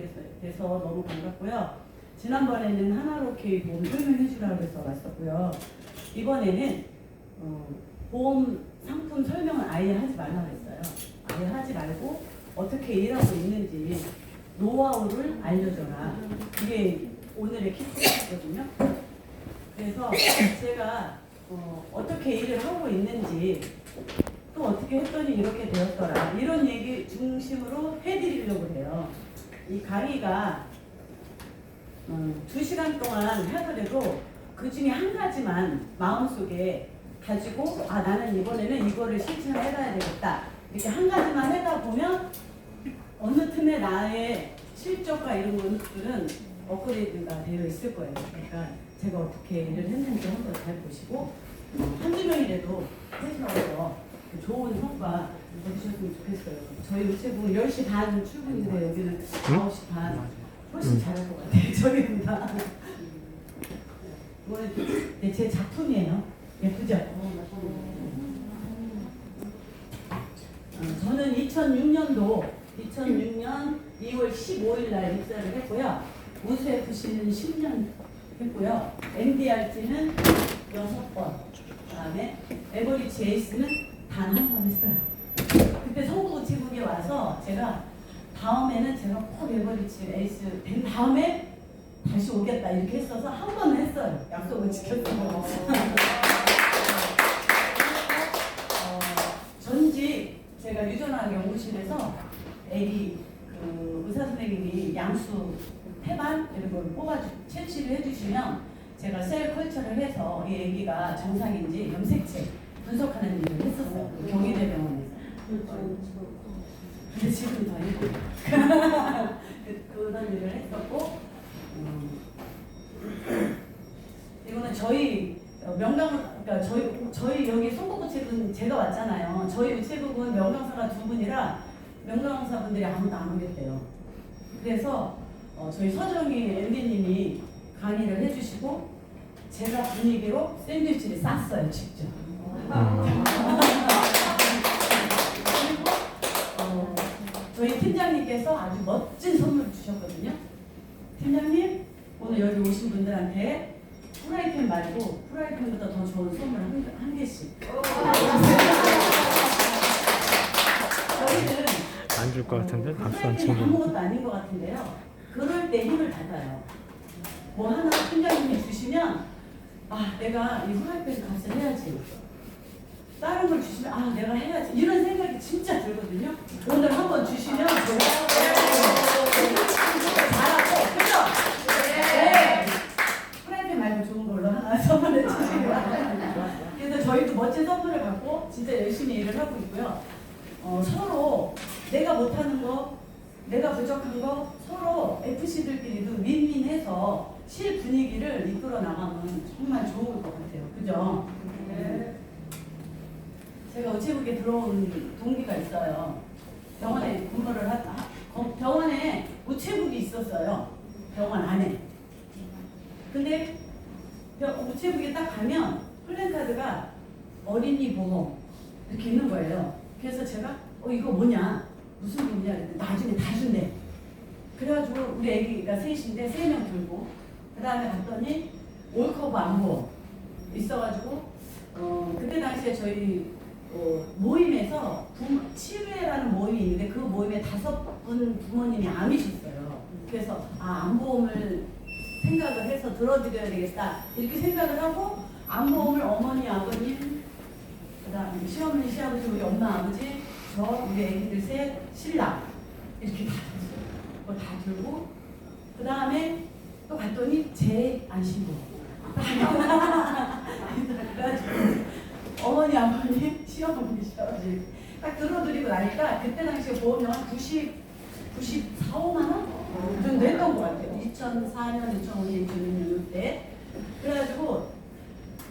뵙게 돼서 너무 반갑고요. 지난번에는 하나로케이 보험 설명해 주라고 해서 왔었고요. 이번에는 보험 상품 설명을 아예 하지 말라고 했어요. 아예 하지 말고 어떻게 일하고 있는지 노하우를 알려줘라. 그게 오늘의 키포인트거든요. 그래서 제가 어떻게 일을 하고 있는지 또 어떻게 했더니 이렇게 되었더라 이런 얘기 중심으로 해드리려고 해요. 이 강의가 2시간 동안 하더라도 그 중에 한 가지만 마음속에 가지고 나는 이번에는 이거를 실천을 해가야 되겠다 이렇게 한 가지만 하다 보면 어느 틈에 나의 실적과 이런 것들은 업그레이드가 되어 있을 거예요. 그러니까 제가 어떻게 일을 했는지 한번 잘 보시고 한두 명이라도 해서 좋은 성과 얻으셨으면 좋겠어요. 저희 우체국은 10시 반 출근인데 여기는 9시 반 훨씬 잘할 것 같아요. 저희보다. 이거는 제 작품이에요. 예쁘죠? 저는 2006년 2월 15일 날 입사를 했고요. 우수FC는 10년 했고요. MDRT는 6번. 그다음에 에버리지 에이스는 단 한 번 했어요. 그때 성북우체국에 와서 제가 다음에는 제가 꼭 에버리지 에이스 된 다음에 다시 오겠다 이렇게 했어서 한 번은 했어요. 약속을 지켰어요. 전직 제가 유전학 연구실에서 애기 의사 선생님이 양수 태반 이런 걸 뽑아주 채취를 해주시면 제가 셀 컬처를 해서 이 애기가 정상인지 염색체 분석하는 일을 했었어요. 경희대병원에서. 근데 지금 더 해요. 그런 일을 했었고 이거는 저희 그러니까 저희 여기 송도우체국은 제가 왔잖아요. 저희 우체국은 명강사가 2분이라 명강사분들이 아무도 안 오겠대요. 그래서 저희 서정희 MD님이 강의를 해주시고 제가 분위기로 샌드위치를 쌌어요 직접. 그리고 저희 팀장님께서 아주 멋진 선물을 주셨거든요. 팀장님 오늘 여기 오신 분들한테 프라이팬 말고 프라이팬보다 더 좋은 선물 한 개씩. 저희는 안 줄 것 같은데 박수 안 치고. 아무것도 아닌 것 같은데요. 그럴 때 힘을 받아요. 뭐 하나 팀장님이 주시면 내가 이 프라이팬 값을 해야지. 다른 걸 주시면 내가 해야지. 이런 생각이 진짜 들거든요. 오늘 한번 주시면 잘하고 그죠? 네. 프라이팬 말고 좋은 걸로 하나 선물해 주시기 바랍니다. 그래서 저희도 멋진 선물을 갖고 진짜 열심히 일을 하고 있고요. 서로 내가 못하는 거, 내가 부족한 거 서로 FC들끼리도 윈윈해서 실 분위기를 이끌어 나가면 정말 좋을 것 같아요. 그죠? 네. 제가 우체국에 들어온 동기가 있어요. 병원에 근무를 병원에 우체국이 있었어요. 병원 안에. 근데 우체국에 딱 가면 플랜카드가 어린이 보험 이렇게 있는 거예요. 그래서 제가 이거 뭐냐 무슨 보험이냐 그랬더니 나중에 다 준대. 그래가지고 우리 애기가 셋인데 3명 들고 그 다음에 갔더니 올커버 안보험 있어가지고 그때 당시에 저희 모임에서 치유회라는 모임이 있는데 그 모임에 5분 부모님이 암이셨어요. 그래서 암보험을 생각을 해서 들어드려야 되겠다 이렇게 생각을 하고 암보험을 어머니 아버님 그다음에 시어머니 시아버지 우리 엄마 아버지 저 우리 애기들 셋 신랑 이렇게 다 들었어요. 그거 다 들고 그 다음에 또 갔더니 제 안심보 어머니 아버님 시어머니 시아버지 딱 들어드리고 나니까 그때 당시에 보험료가 94, 5만 원 정도 했던 것 같아요. 2004년, 2005년, 2006년 때. 그래가지고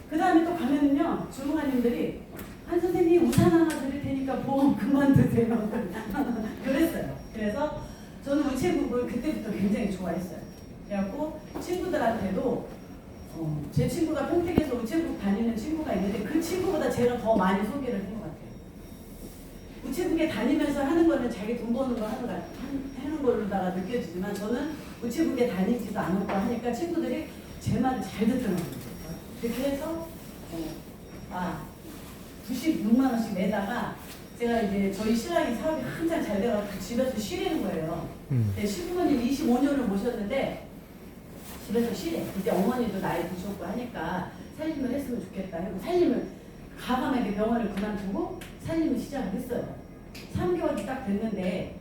그 다음에 또 가면은요 주무관님들이 한 선생님 우산 하나 드릴 테니까 보험 그만두세요. 그랬어요. 그래서 저는 우체국을 그때부터 굉장히 좋아했어요. 그래갖고 친구들한테도 제 친구가 평택에서 우체국 다니는 친구가 있는데 그 친구보다 제가 더 많이 소개를 한 것 같아요. 우체국에 다니면서 하는 거는 자기 돈 버는 거 하는 거로다가 느껴지지만 저는 우체국에 다니지도 않았고 하니까 친구들이 제 말을 잘 듣더라고요. 그렇게 해서 96만 원씩 내다가 제가 이제 저희 신랑이 사업이 한참 잘 돼가지고 집에서 쉬리는 거예요. 시부모님 25년을 모셨는데 집에서 쉬래. 이제 어머니도 나이 드셨고 하니까 살림을 했으면 좋겠다 하고 살림을 가감하게 병원을 그만두고 살림을 시작을 했어요. 3개월이 딱 됐는데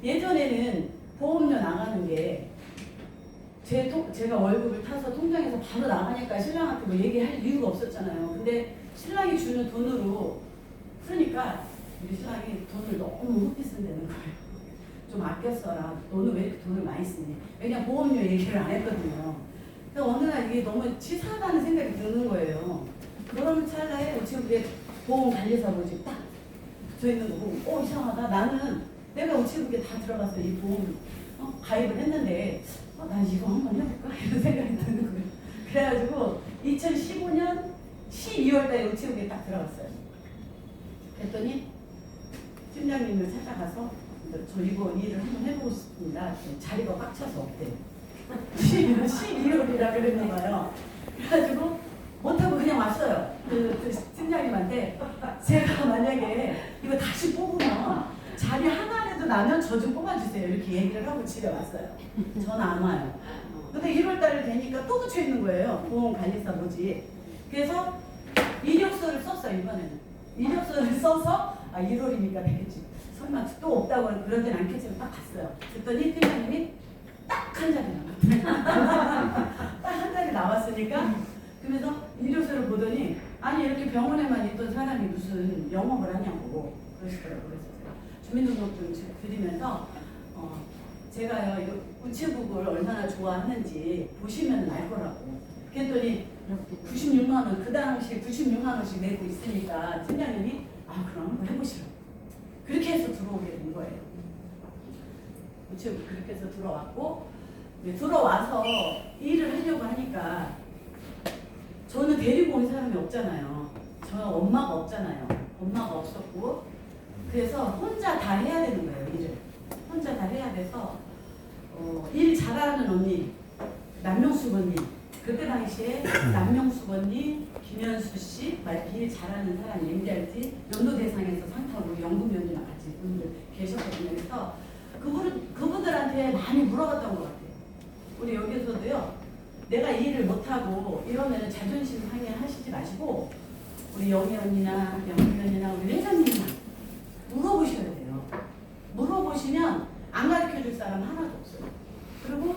예전에는 보험료 나가는 게 제가 월급을 타서 통장에서 바로 나가니까 신랑한테 뭐 얘기할 이유가 없었잖아요. 근데 신랑이 주는 돈으로 그러니까 우리 신랑이 돈을 너무 헛게 쓴다는 거예요. 좀 아껴 써라. 너는 왜 이렇게 돈을 많이 쓰니? 왜냐면 보험료 얘기를 안 했거든요. 그래서 어느 날 이게 너무 치사하다는 생각이 드는 거예요. 그런 찰나에 우체국에 보험관리사 뭐지 딱 붙어있는 거 보고 이상하다. 나는 내가 우체국에 다 들어가서 이 보험 가입을 했는데 난 이거 한번 해볼까? 이런 생각이 드는 거예요. 그래가지고 2015년 12월 달에 우체국에 딱 들어갔어요. 그랬더니 팀장님을 찾아가서 저 이거 일을 한번 해보고 싶습니다. 자리가 꽉 차서 없대요. 12월이라 그랬나 봐요. 그래가지고 못하고 그냥 왔어요. 그 팀장님한테 제가 만약에 이거 다시 뽑으면 자리 하나라도 나면 저 좀 뽑아주세요. 이렇게 얘기를 하고 집에 왔어요. 저는 안 와요. 근데 1월 달이 되니까 또 붙여 있는 거예요. 보험관리사 뭐지. 그래서 이력서를 썼어요. 이번에는. 이력서를 써서 1월이니까 되겠지. 설마 또 없다고 그런 데는 않겠지만 딱 갔어요. 그랬더니 팀장님이 딱 한 자리 나왔어요. 딱 한 자리 나왔으니까 그래서 이력서를 보더니 아니 이렇게 병원에만 있던 사람이 무슨 영업을 하냐고 그러시더라고요. 그래서 제가 주민등록증 드리면서 제가요 이거 우체국을 얼마나 좋아하는지 보시면 알 거라고. 그랬더니 96만 원, 그 당시에 96만 원씩 내고 있으니까 팀장님이 그럼 한번 해보시라고. 그렇게 해서 들어오게 된 거예요. 우체국 그렇게 해서 들어왔고 들어와서 일을 하려고 하니까 저는 데리고 온 사람이 없잖아요. 저 엄마가 없잖아요. 엄마가 없었고 그래서 혼자 다 해야 되는 거예요. 일을 혼자 다 해야 돼서 일 잘하는 언니 남명숙 언니 그때 당시에 남명숙 언니 김현수 씨 일 잘하는 사람이 MDRT 연도대상에서 상 타고 연금연주나 같이 분들 계셨거든요. 그래서 그분들한테 많이 물어봤던 것 같아요. 우리 여기서도요. 내가 일을 못하고 이러면 자존심 상해하시지 마시고 우리 영희 언니나 영희 언니나 우리 회장님이나 물어보셔야 돼요. 물어보시면 안 가르쳐줄 사람 하나도 없어요. 그리고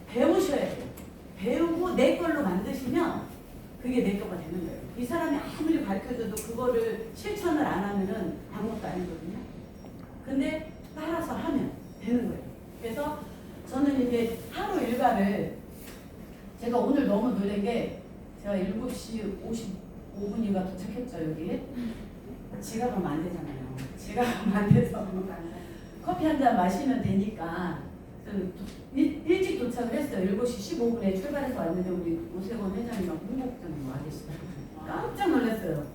배우셔야 돼요. 배우고 내 걸로 만드시면 그게 내 거가 되는 거예요. 이 사람이 아무리 가르쳐줘도 그거를 실천을 안 하면은 아무것도 아니거든요. 근데 따라서 하면 되는 거예요. 그래서 저는 이제 하루 일과를 제가 오늘 너무 놀란 게 제가 7시 55분인가 도착했죠 여기. 지각하면 안 되잖아요. 지각하면 안 돼서 커피 한 잔 마시면 되니까 일찍 도착을 했어요. 7시 15분에 출발해서 왔는데 우리 오세건 회장님하고 홍국장님 와 계시더라고요. 깜짝 놀랐어요.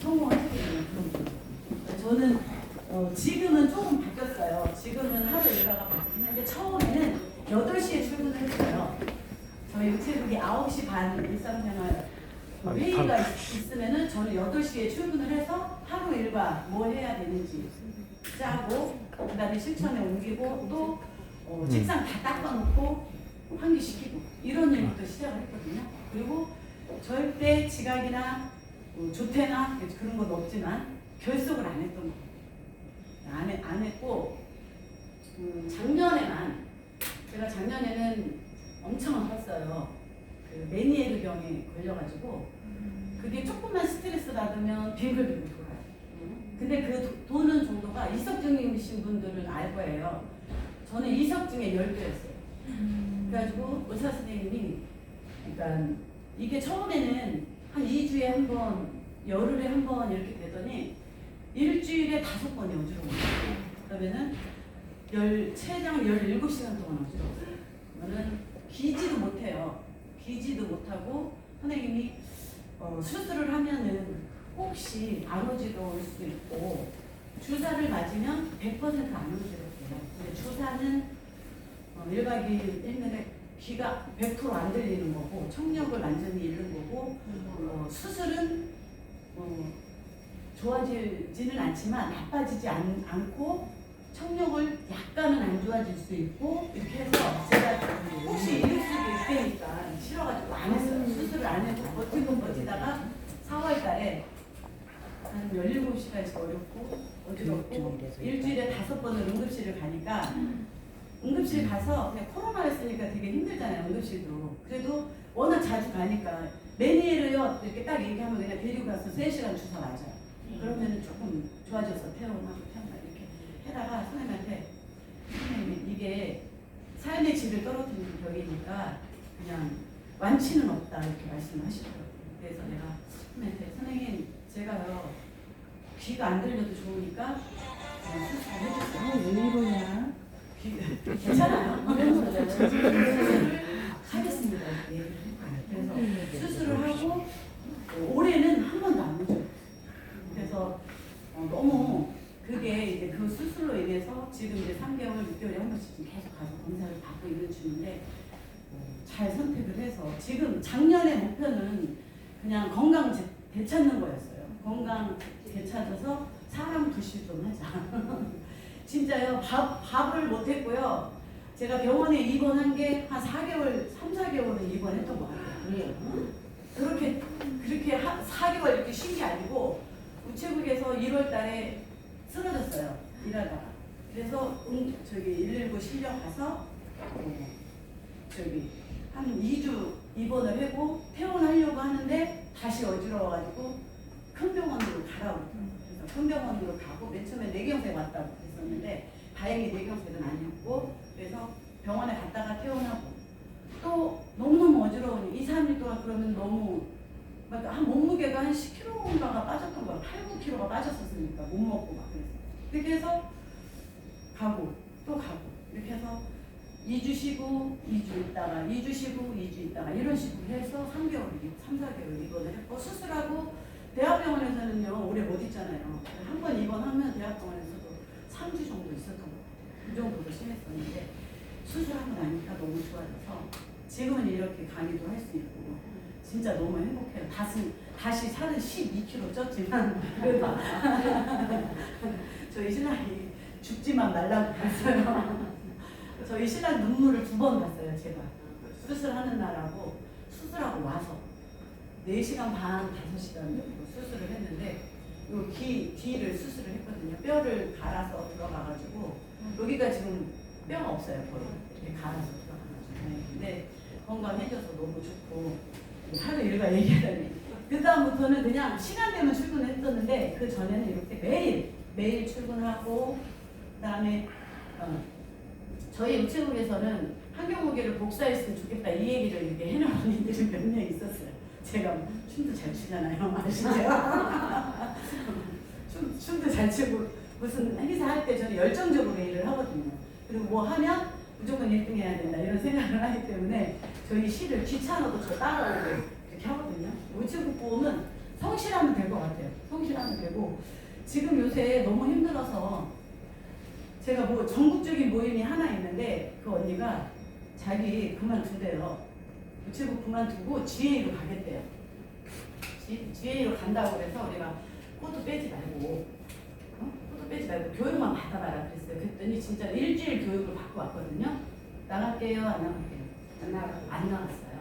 성공하시거든요. 저는 지금은 조금 바뀌었어요. 지금은 하루 일과가 바뀌긴 한데 처음에는 8시에 출근을 했어요. 저희 우체국이 9시 반 일상생활 회의가 있으면은 저는 8시에 출근을 해서 하루 일과 뭘 해야 되는지 짜고 그 다음에 실천에 옮기고 또 책상 다 닦아놓고 환기시키고 이런 일부터 시작을 했거든요. 그리고 절대 지각이나 조퇴나 그런 건 없지만 결석을 안 했던 거예요. 안 했고 제가 작년에는 엄청 아팠어요. 그 메니에르 병에 걸려가지고 그게 조금만 스트레스 받으면 빙글빙글 돌아요. 근데 그 도는 정도가 이석증이신 분들은 알 거예요. 저는 이석증에 10배였어요. 그래가지고 의사 선생님이 그러니까 이게 처음에는 한 2주에 한 번, 열흘에 한 번 이렇게 되더니 일주일에 5번이 어지러워요. 그러면은 최장 17시간 동안 어지러워요. 그러면은 기지도 못해요. 기지도 못하고 선생님이 수술을 하면은 혹시 안 어지러울 수도 있고 주사를 맞으면 100% 안 움직여요. 근데 주사는 1박 2일 1년에 귀가 100% 안 들리는 거고 청력을 완전히 잃는 거고 수술은 좋아지지는 않지만 나빠지지 않고 청력을 약간은 안 좋아질 수 있고 이렇게 해서 제가 혹시 이럴 수도 있다니까 싫어가지고 안 했어요. 수술을 안 해도 버티고 버티다가 4월 달에 한 17시간씩 어지럽고 일주일에 5번을 응급실을 가니까 응급실 가서 그냥 코로나였으니까 되게 힘들잖아요. 응급실도. 그래도 워낙 자주 가니까 매니에르요 이렇게 딱 얘기하면 그냥 데리고 가서 3시간 주사 맞아요. 그러면 조금 좋아져서 퇴원하고 이렇게 해다가 선생님한테 선생님 이게 삶의 질을 떨어뜨리는 병이니까 그냥 완치는 없다 이렇게 말씀하시더라고요. 그래서 내가 선생님한테 선생님 제가요 귀가 안 들려도 좋으니까 수술을 해주세요. 왜 이러냐? 괜찮아요. 수술을 하겠습니다. 그래서 수술을 하고 올해는 한 번도 안 오죠. 그래서 너무 그게 이제 그 수술로 인해서 지금 이제 3개월, 6개월에 한 번씩 계속 가서 검사를 받고 있는 중인데 잘 선택을 해서 지금 작년의 목표는 그냥 건강 되찾는 거였어요. 건강 되찾아서 사람 부실 좀 하자. 진짜요. 밥을 못했고요. 제가 병원에 입원한 게 한 4개월, 3, 4개월을 입원했던 것 같아요. 그렇게 4개월 이렇게 쉰 게 아니고 우체국에서 1월 달에 쓰러졌어요. 일하다가. 그래서 저기 119 실려가서 저기 한 2주 입원을 하고 퇴원하려고 하는데 다시 어지러워가지고 큰 병원으로 가라고. 그래서 큰 병원으로 가고 맨 처음에 뇌경색 왔다고 그랬었는데 다행히 뇌경색은 아니었고 그래서 병원에 갔다가 퇴원하고 또 너무너무 어지러우니 2, 3일 동안 그러면 너무 한 몸무게가 한 10kg인가가 빠졌던 거야. 8, 9kg가 빠졌었으니까 못 먹고 막 그래서 이렇게 해서 가고 또 가고 이렇게 해서 2주 쉬고 2주 있다가 2주 쉬고 2주 있다가 이런 식으로 해서 3개월, 3, 4개월 입원을 했고 수술하고 대학병원에서는요 오래 못 있잖아요. 한 번 입원하면 대학병원에서도 3주 정도 있었던 거예요. 그 정도로 심했었는데 수술하고 나니까 너무 좋아져서 지금은 이렇게 강의도 할 수 있고 진짜 너무 행복해요. 다시 살은 12kg 쪘지만 그래도 저희 신랑이 죽지만 말라고 했어요. 저희 신랑 눈물을 2번 봤어요. 제가 수술하는 날하고 수술하고 와서 4시간 반, 5시간 정도 수술을 했는데 요 뒤를 수술을 했거든요. 뼈를 갈아서 들어가가지고 여기가 지금 뼈가 없어요. 거의 이렇게 갈아서 들어가가지고 근데 건강해져서 너무 좋고 하루 일과 얘기하다니 그 다음부터는 그냥 시간 되면 출근했었는데 그 전에는 이렇게 매일 출근하고 그다음에 저희 우체국에서는 환경무게를 복사했으면 좋겠다 이 얘기를 이렇게 해놓은 분들이 몇 명 있었어요. 제가 춤도 잘 추잖아요. 아시죠? 춤도 잘 추고 무슨 행사 할 때 저는 열정적으로 일을 하거든요. 그리고 뭐 하면 무조건 1등 해야 된다 이런 생각을 하기 때문에 저희 시를 귀찮아도 저 따라오고 이렇게 하거든요. 우체국 보험은 성실하면 될 것 같아요. 성실하면 되고 지금 요새 너무 힘들어서 제가 뭐 전국적인 모임이 하나 있는데 그 언니가 자기 그만둔대요. 우체국 그만두고 GA로 가겠대요. GA로 간다고 그래서 우리가 코드 빼지 말고 교육만 받아봐라 그랬어요. 그랬더니 진짜 일주일 교육을 받고 왔거든요. 나갈게요, 안 나갈게요? 안 나갔어요.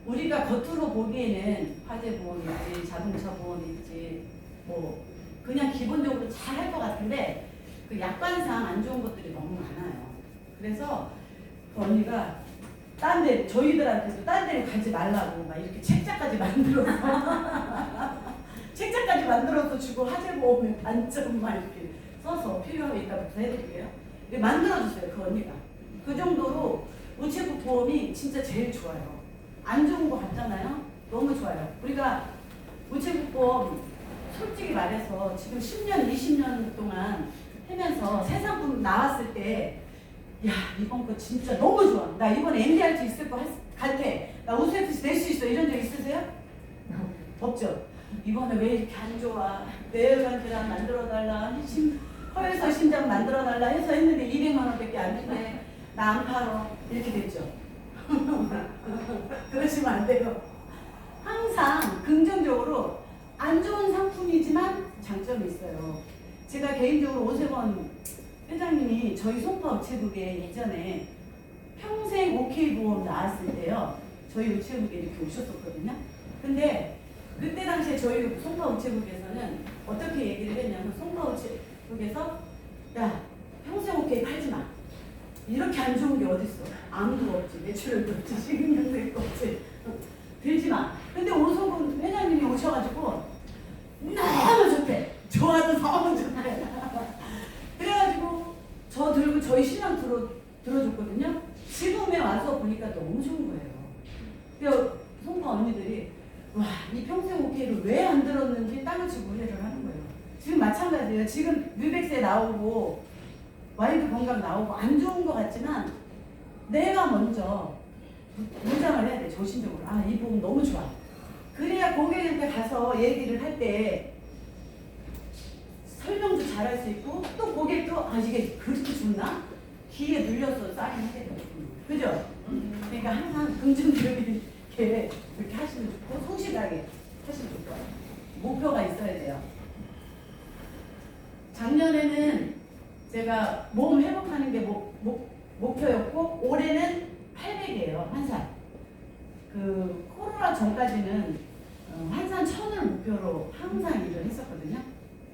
우리가 겉으로 보기에는 화재보험 있지, 자동차 보험 있지, 뭐 그냥 기본적으로 잘 할 것 같은데 그 약관상 안 좋은 것들이 너무 많아요. 그래서 그 언니가 저희들한테도 딴 데로 가지 말라고 막 이렇게 책자까지 만들어서 주고 화재보험의 단점 막 이렇게 써서 필요하면 이따부터 해드릴게요. 만들어주세요 그 언니가. 그 정도로 우체국 보험이 진짜 제일 좋아요. 안 좋은 거 같잖아요. 너무 좋아요. 우리가 우체국 보험 솔직히 말해서 지금 10년, 20년 동안 하면서 새 상품 나왔을 때 야 이번 거 진짜 너무 좋아. 나 이번에 MDR 수 있을 거 같아. 나 우수FC 낼 수 있어. 이런 적 있으세요? 없죠? 이번에 왜 이렇게 안 좋아? 뇌혈관질환 만들어달라. 허혈서 심장 만들어달라 해서 했는데 200만 원밖에 안 주네. 나 안 팔어. 이렇게 됐죠. 그러시면 안 돼요. 항상 긍정적으로 안 좋은 상품이지만 장점이 있어요. 제가 개인적으로 오세범 회장님이 저희 송파 우체국에 예전에 평생 OK 보험 나왔을 때요. 저희 우체국에 이렇게 오셨었거든요. 근데 그때 당시에 저희 송파 우체국에서는 어떻게 얘기를 했냐면 송파 우체국에서 야 평생 OK 팔지 마. 이렇게 안 좋은 게 어딨어. 아무도 없지. 매출도 없지. 식은경도 없지. 들지 마. 근데 오세범 회장님이 오셔가지고 너무 좋대. 좋아도 너무 좋대. 그래가지고 저 들고 저희 신랑 들어줬거든요. 지금에 와서 보니까 너무 좋은 거예요. 그래서 송파 언니들이 와, 이 평생 오케이를 왜 안 들었는지 땅을 치고 후회를 하는 거예요. 지금 마찬가지예요. 지금 뮤백세 나오고 와이드 건강 나오고 안 좋은 것 같지만 내가 먼저 문장을 해야 돼. 조심적으로. 아, 이 보험 너무 좋아. 그래야 고객한테 가서 얘기를 할 때 설명도 잘할 수 있고 또 고객도 아 이게 그렇게 좋나? 귀에 눌려서 사인하게 돼요. 그죠? 그러니까 항상 긍정적인 게 이렇게 하시면 좋고 성실하게 하시면 좋고 목표가 있어야 돼요. 작년에는 제가 몸 회복하는 게 목표였고 올해는 800이에요. 환산. 그 코로나 전까지는 환산 1000을 목표로 항상 일을 했었거든요.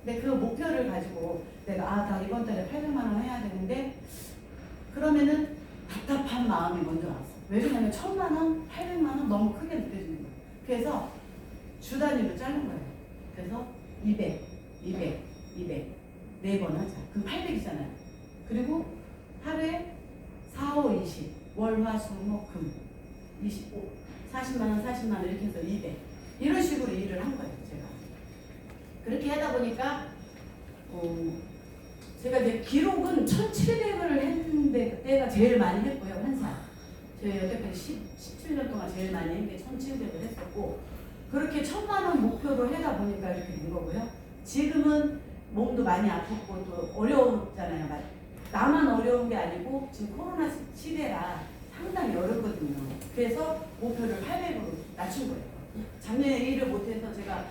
근데 그 목표를 가지고 내가 나 이번 달에 800만 원 해야 되는데 그러면은 답답한 마음이 먼저 왔어. 왜 그러냐면 1000만 원, 800만 원 너무 크게 느껴지는 거예요. 그래서 주 단위로 짜는 거예요. 그래서 200, 200, 200 4번 하자. 그럼 800이잖아요. 그리고 하루에 4, 5, 20 월, 화, 수, 목, 금 25 40만 원, 40만 원 이렇게 해서 200 이런 식으로 일을 한 거예요. 제가 그렇게 하다 보니까 제가 이제 기록은 1700을 했는데 그때가 제일 많이 했고요. 환산 저희 여태까지 17년 동안 제일 많이 했는데 1700을 했었고 그렇게 1000만 원 목표로 하다 보니까 이렇게 된 거고요. 지금은 몸도 많이 아팠고 또 어려웠잖아요. 나만 어려운 게 아니고 지금 코로나 시대라 상당히 어렵거든요. 그래서 목표를 800으로 낮춘 거예요. 작년에 일을 못해서 제가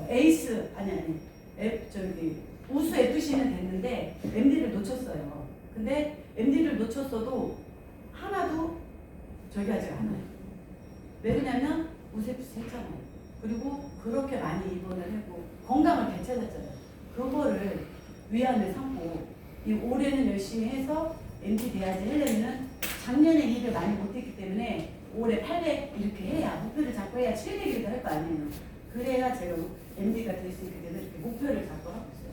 에이스 우수 FC는 됐는데 MD를 놓쳤어요. 근데 MD를 놓쳤어도 하나도 저기 하지 않아요. 왜 그러냐면 우수 FC 했잖아요. 그리고 그렇게 많이 입원을 하고 건강을 되찾았잖아요. 그거를 위안을 삼고 이 올해는 열심히 해서 MD 돼야지 하려면은 작년에 일을 많이 못했기 때문에 올해 800 이렇게 해야 목표를 잡고 해야 700이라도 할 거 아니에요. 그래야 제가 MD가 될 수 있게 돼서 이렇게 목표를 잡고 하고 있어요.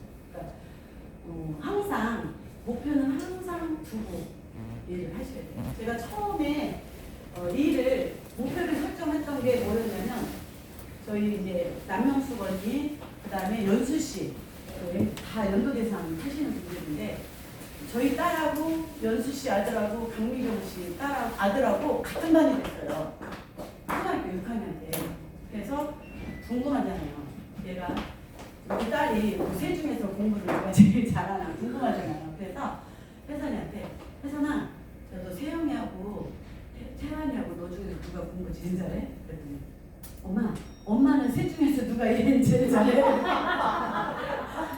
그러니까 항상 목표는 항상 두고 일을 하셔야 돼요. 제가 처음에 일을 목표를 설정했던 게 뭐였냐면 저희 이제 남명숙 언니 그다음에 연수 씨 다 연도대상 하시는 분들인데 저희 딸하고 연수 씨 아들하고 강미경 씨 딸하고 아들하고 같은 반이 됐어요. 초등학교 6학년 때. 그래서 궁금하잖아요. 얘가 우리 딸이 세 중에서 공부를 누가 제일 잘하나 궁금하잖아요. 그래서 혜선이한테 혜선아, 저도 세영이하고 태환이하고 너 중에서 누가 공부 제일 잘해? 그랬더니 엄마는 세 중에서 누가 제일 잘해?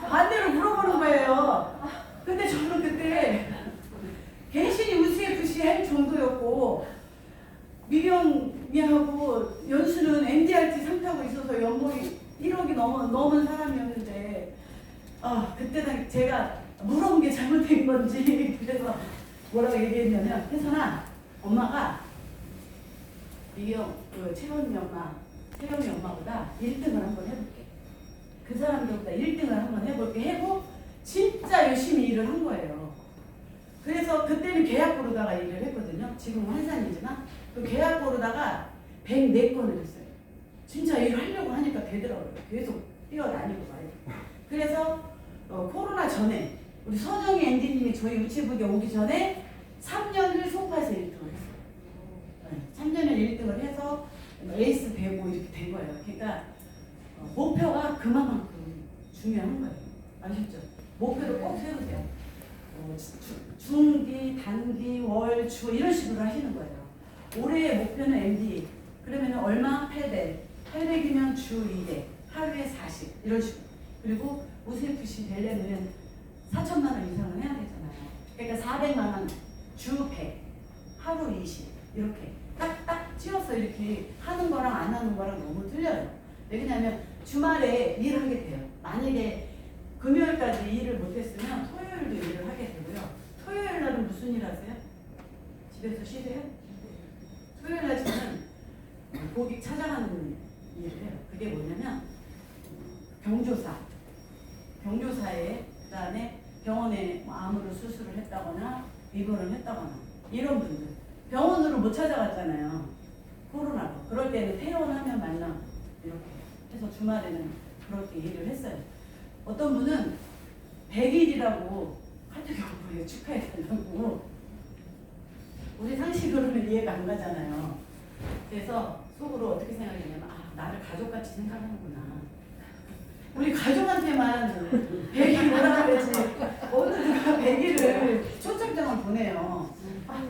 반대로 물어보는 거예요. 근데 저는 그때 개신이 우수FC 할 정도였고 미경이하고 연수는 MDRT 상 타고 있어서 연봉이 1억이 넘은 사람이었는데 그때 제가 물어본 게 잘못된 건지 그래서 뭐라고 얘기했냐면 혜선아, 엄마가 미경 채원이 엄마 태영이 엄마보다 1등을 한번 해볼게. 그 사람들보다 1등을 한번 해볼게 하고 진짜 열심히 일을 한 거예요. 그래서 그때는 계약고로다가 일을 했거든요. 지금은 환산이지만 그 계약고로다가 104건을 했어요. 진짜 일을 하려고 하니까 되더라고요. 계속 뛰어다니고 말이에요. 그래서 코로나 전에 우리 서정희 MD님이 저희 우체국에 오기 전에 3년을 송파에서 1등을 했어요. 3년을 1등을 해서 에이스 되고 이렇게 된 거예요. 그러니까 목표가 그만큼 중요한 거예요. 아셨죠? 목표를 꼭 세우세요. 중기, 단기, 월, 주 이런 식으로 하시는 거예요. 올해의 목표는 MD. 그러면 얼마? 800. 800이면 주 200. 하루에 40. 이런 식으로. 그리고 우세FC 되려면 4천만 원 이상은 해야 되잖아요. 그러니까 400만 원, 주 100, 하루 20. 이렇게 딱딱 찌어서 이렇게 하는 거랑 안 하는 거랑 너무 틀려요. 왜냐하면 주말에 일을 하게 돼요. 만약에 금요일까지 일을 못했으면 토요일도 일을 하게 되고요. 토요일 날은 무슨 일 하세요? 집에서 쉬세요? 토요일 날 저는 고객 찾아가는 일을 해요. 그게 뭐냐면 경조사에 그다음에 병원에 암으로 수술을 했다거나 입원을 했다거나 이런 분들 병원으로 못 찾아갔잖아요. 코로나로. 그럴 때는 퇴원하면 만나 이렇게 해서 주말에는 그렇게 일을 했어요. 어떤 분은 100일이라고 카톡이 온 거예요. 축하해달라고. 우리 상식으로는 이해가 안 가잖아요. 그래서 속으로 어떻게 생각했냐면 나를 가족같이 생각하는구나. 우리 가족한테만 100일 뭐라 그러지. 어느 누가 100일을 초청장을 보내요.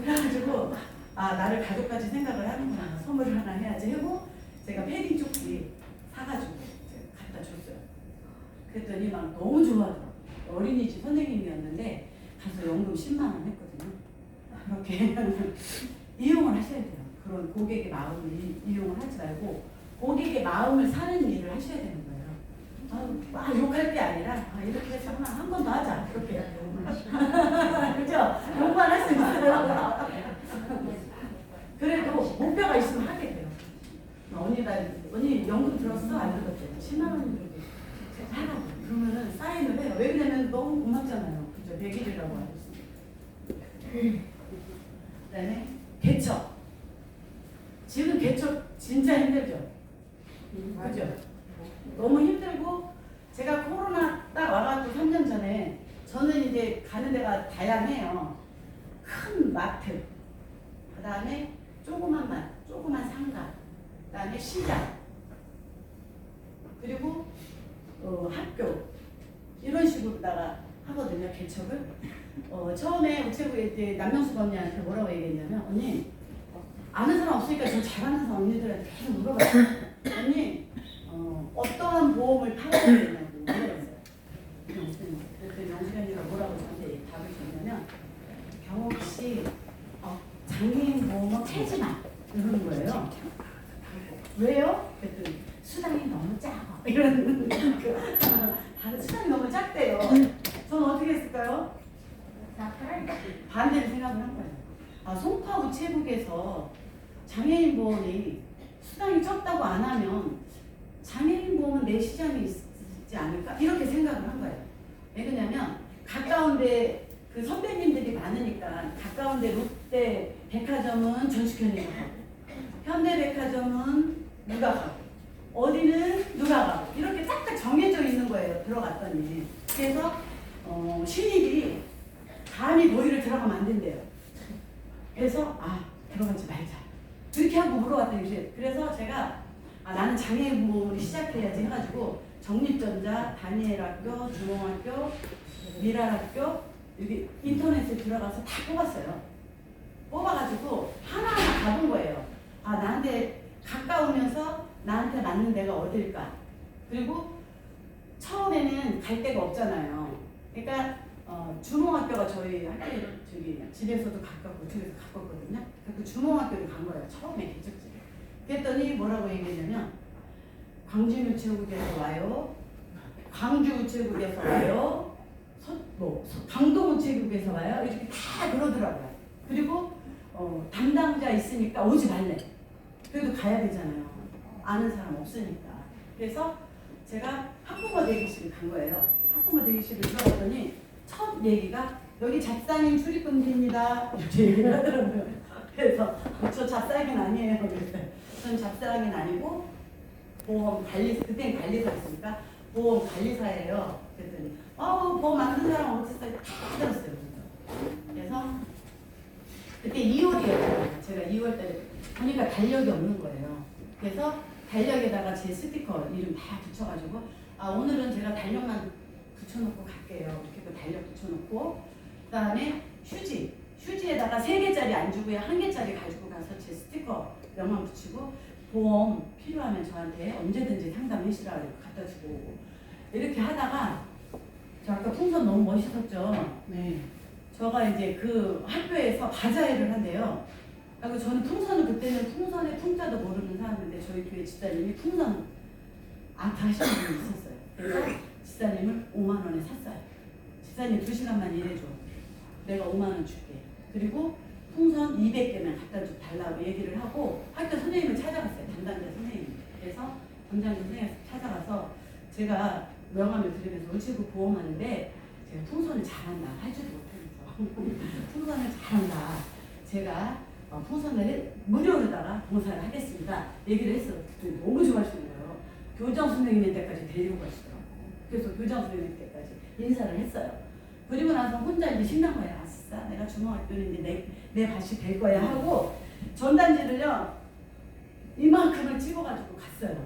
그래가지고 나를 가족같이 생각을 하는구나. 선물을 하나 해야지 하고 제가 패딩 조끼 사가지고 갖다 줬어요. 그랬더니 막 너무 좋아하더라고요. 어린이집 선생님이었는데 가서 연금 10만 원 했거든요. 그렇게 이용을 하셔야 돼요. 그런 고객의 마음을 이용을 하지 말고 고객의 마음을 사는 일을 하셔야 되는 거예요. 막 욕할 게 아니라 이렇게 해서 한 번 더 하자. 그렇게 그죠? 욕만 할 수 있어요. 그래도 목표가 있으면 하게 돼요. 언니 연금 들었어? 안 들었대? 10만 원 들었대. 하라고. 그러면은 사인을 해요. 왜 그러냐면 너무 고맙잖아요. 그죠? 100일이라고 하셨어. 그다음에 개척. 지금 개척 진짜 힘들죠? 그죠? 너무 힘들고 제가 코로나 딱 와가지고 3년 전에 저는 이제 가는 데가 다양해요. 큰 마트, 그 다음에 조그만 상가, 그 다음에 시장, 그리고 학교 이런 식으로다가 하거든요. 개척을. 처음에 우체국에 이제 남명숙 언니한테 뭐라고 얘기했냐면 언니 아는 사람 없으니까 저 잘하는 사람 언니들한테 계속 물어봐요. 언니 어떠한 보험을 팔아야 되냐고 물어봤어요. 그랬더니 영숙 언니가 뭐라고 저한테 답을 줬냐면 경옥 씨 장애인 보험은 팔지 마 이러는 거예요. 왜요? 그랬더니 수당이 너무 작아 이런 다른 수당이 너무 작대요. 저는 어떻게 했을까요? 반대로 생각을 한 거예요. 송파 우체국에서 장애인 보험이 수당이 적다고 안 하면 장애인 보험은 내 시장에 있지 않을까? 이렇게 생각을 한 거예요. 왜 그러냐면 가까운데 그 선배님들이 많으니까 가까운데 롯데 백화점은 전식현이가 가고 현대백화점은 누가 가고 어디는 누가 가고 이렇게 딱딱 정해져 있는 거예요. 들어갔더니. 그래서 신입이 감히 모의를 들어가면 안 된대요. 그래서 들어가지 말자. 그렇게 하고 물어봤더니 그래서 제가 나는 장애인 보험을 시작해야지 해가지고 정립전자, 다니엘학교, 주몽학교, 미랄학교 여기 인터넷에 들어가서 다 뽑았어요. 뽑아가지고 하나하나 가본 거예요. 나한테 가까우면서 나한테 맞는 데가 어딜까? 그리고 처음에는 갈 데가 없잖아요. 그러니까 주몽학교가 저희 학교 집에서도 가깝고 저에서 가깝거든요. 그 주몽학교를 간 거예요. 처음에 개척집에. 그랬더니 뭐라고 얘기했냐면 광진우체국에서 와요. 광주우체국에서 와요. 강동우체국에서 와요. 이렇게 다 그러더라고요. 그리고 담당자 있으니까 오지 말래. 그래도 가야 되잖아요. 아는 사람 없으니까. 그래서 제가 학부모 대기실을 간 거예요. 학부모 대기실을 들어갔더니 첫 얘기가 여기 잡상인 출입금지입니다. 이렇게 얘기를 하더라고요. 그래서 저 잡상인 아니에요. 그랬어요. 전 잡상인 아니고 보험 관리사, 그때는 관리사였으니까 보험 관리사예요. 그랬더니 보험 만든 사람 어디 있어요? 다 들었어요. 그래서 그때 2월이었어요. 제가 2월달에 보니까 달력이 없는 거예요. 그래서 달력에다가 제 스티커 이름 다 붙여가지고 오늘은 제가 달력만 붙여놓고 갈게요. 이렇게 또 달력 붙여놓고 그다음에 휴지에다가 3개짜리 안 주고요. 1개짜리 가지고 가서 제 스티커 명함 붙이고 보험 필요하면 저한테 언제든지 상담해 주시라고 갖다 주고 오고 이렇게 하다가 저 아까 풍선 너무 멋있었죠. 네. 저가 이제 그 학교에서 바자회를 한대요. 그리고 저는 풍선을 그때는 풍선의 풍자도 모르는 사람인데 저희 교회 집사님이 풍선 아트 하시는 분이 있었어요. 그래서 집사님을 5만 원에 샀어요. 집사님 2시간만 일해줘. 내가 5만 원 줄게. 그리고 풍선 200개만 갖다 달라고 얘기를 하고 학교 선생님을 찾아갔어요. 담당자 선생님. 그래서 담당자 선생님 찾아가서 제가 명함을 드리면서 우체국 보험하는데 제가 풍선을 잘한다. 할 줄도 못하면서 풍선을 잘한다. 제가 풍선을 무료로다가 봉사를 하겠습니다. 얘기를 했어요. 너무 좋아하시는 거예요. 교장 선생님 때까지 데리고 가시더라고요. 그래서 교장 선생님 때까지 인사를 했어요. 그리고 나서 혼자 이제 신랑과에 아싸 내가 중학교는 이제 내 밭이 될 거야 하고 전단지를요 이만큼을 찍어가지고 갔어요.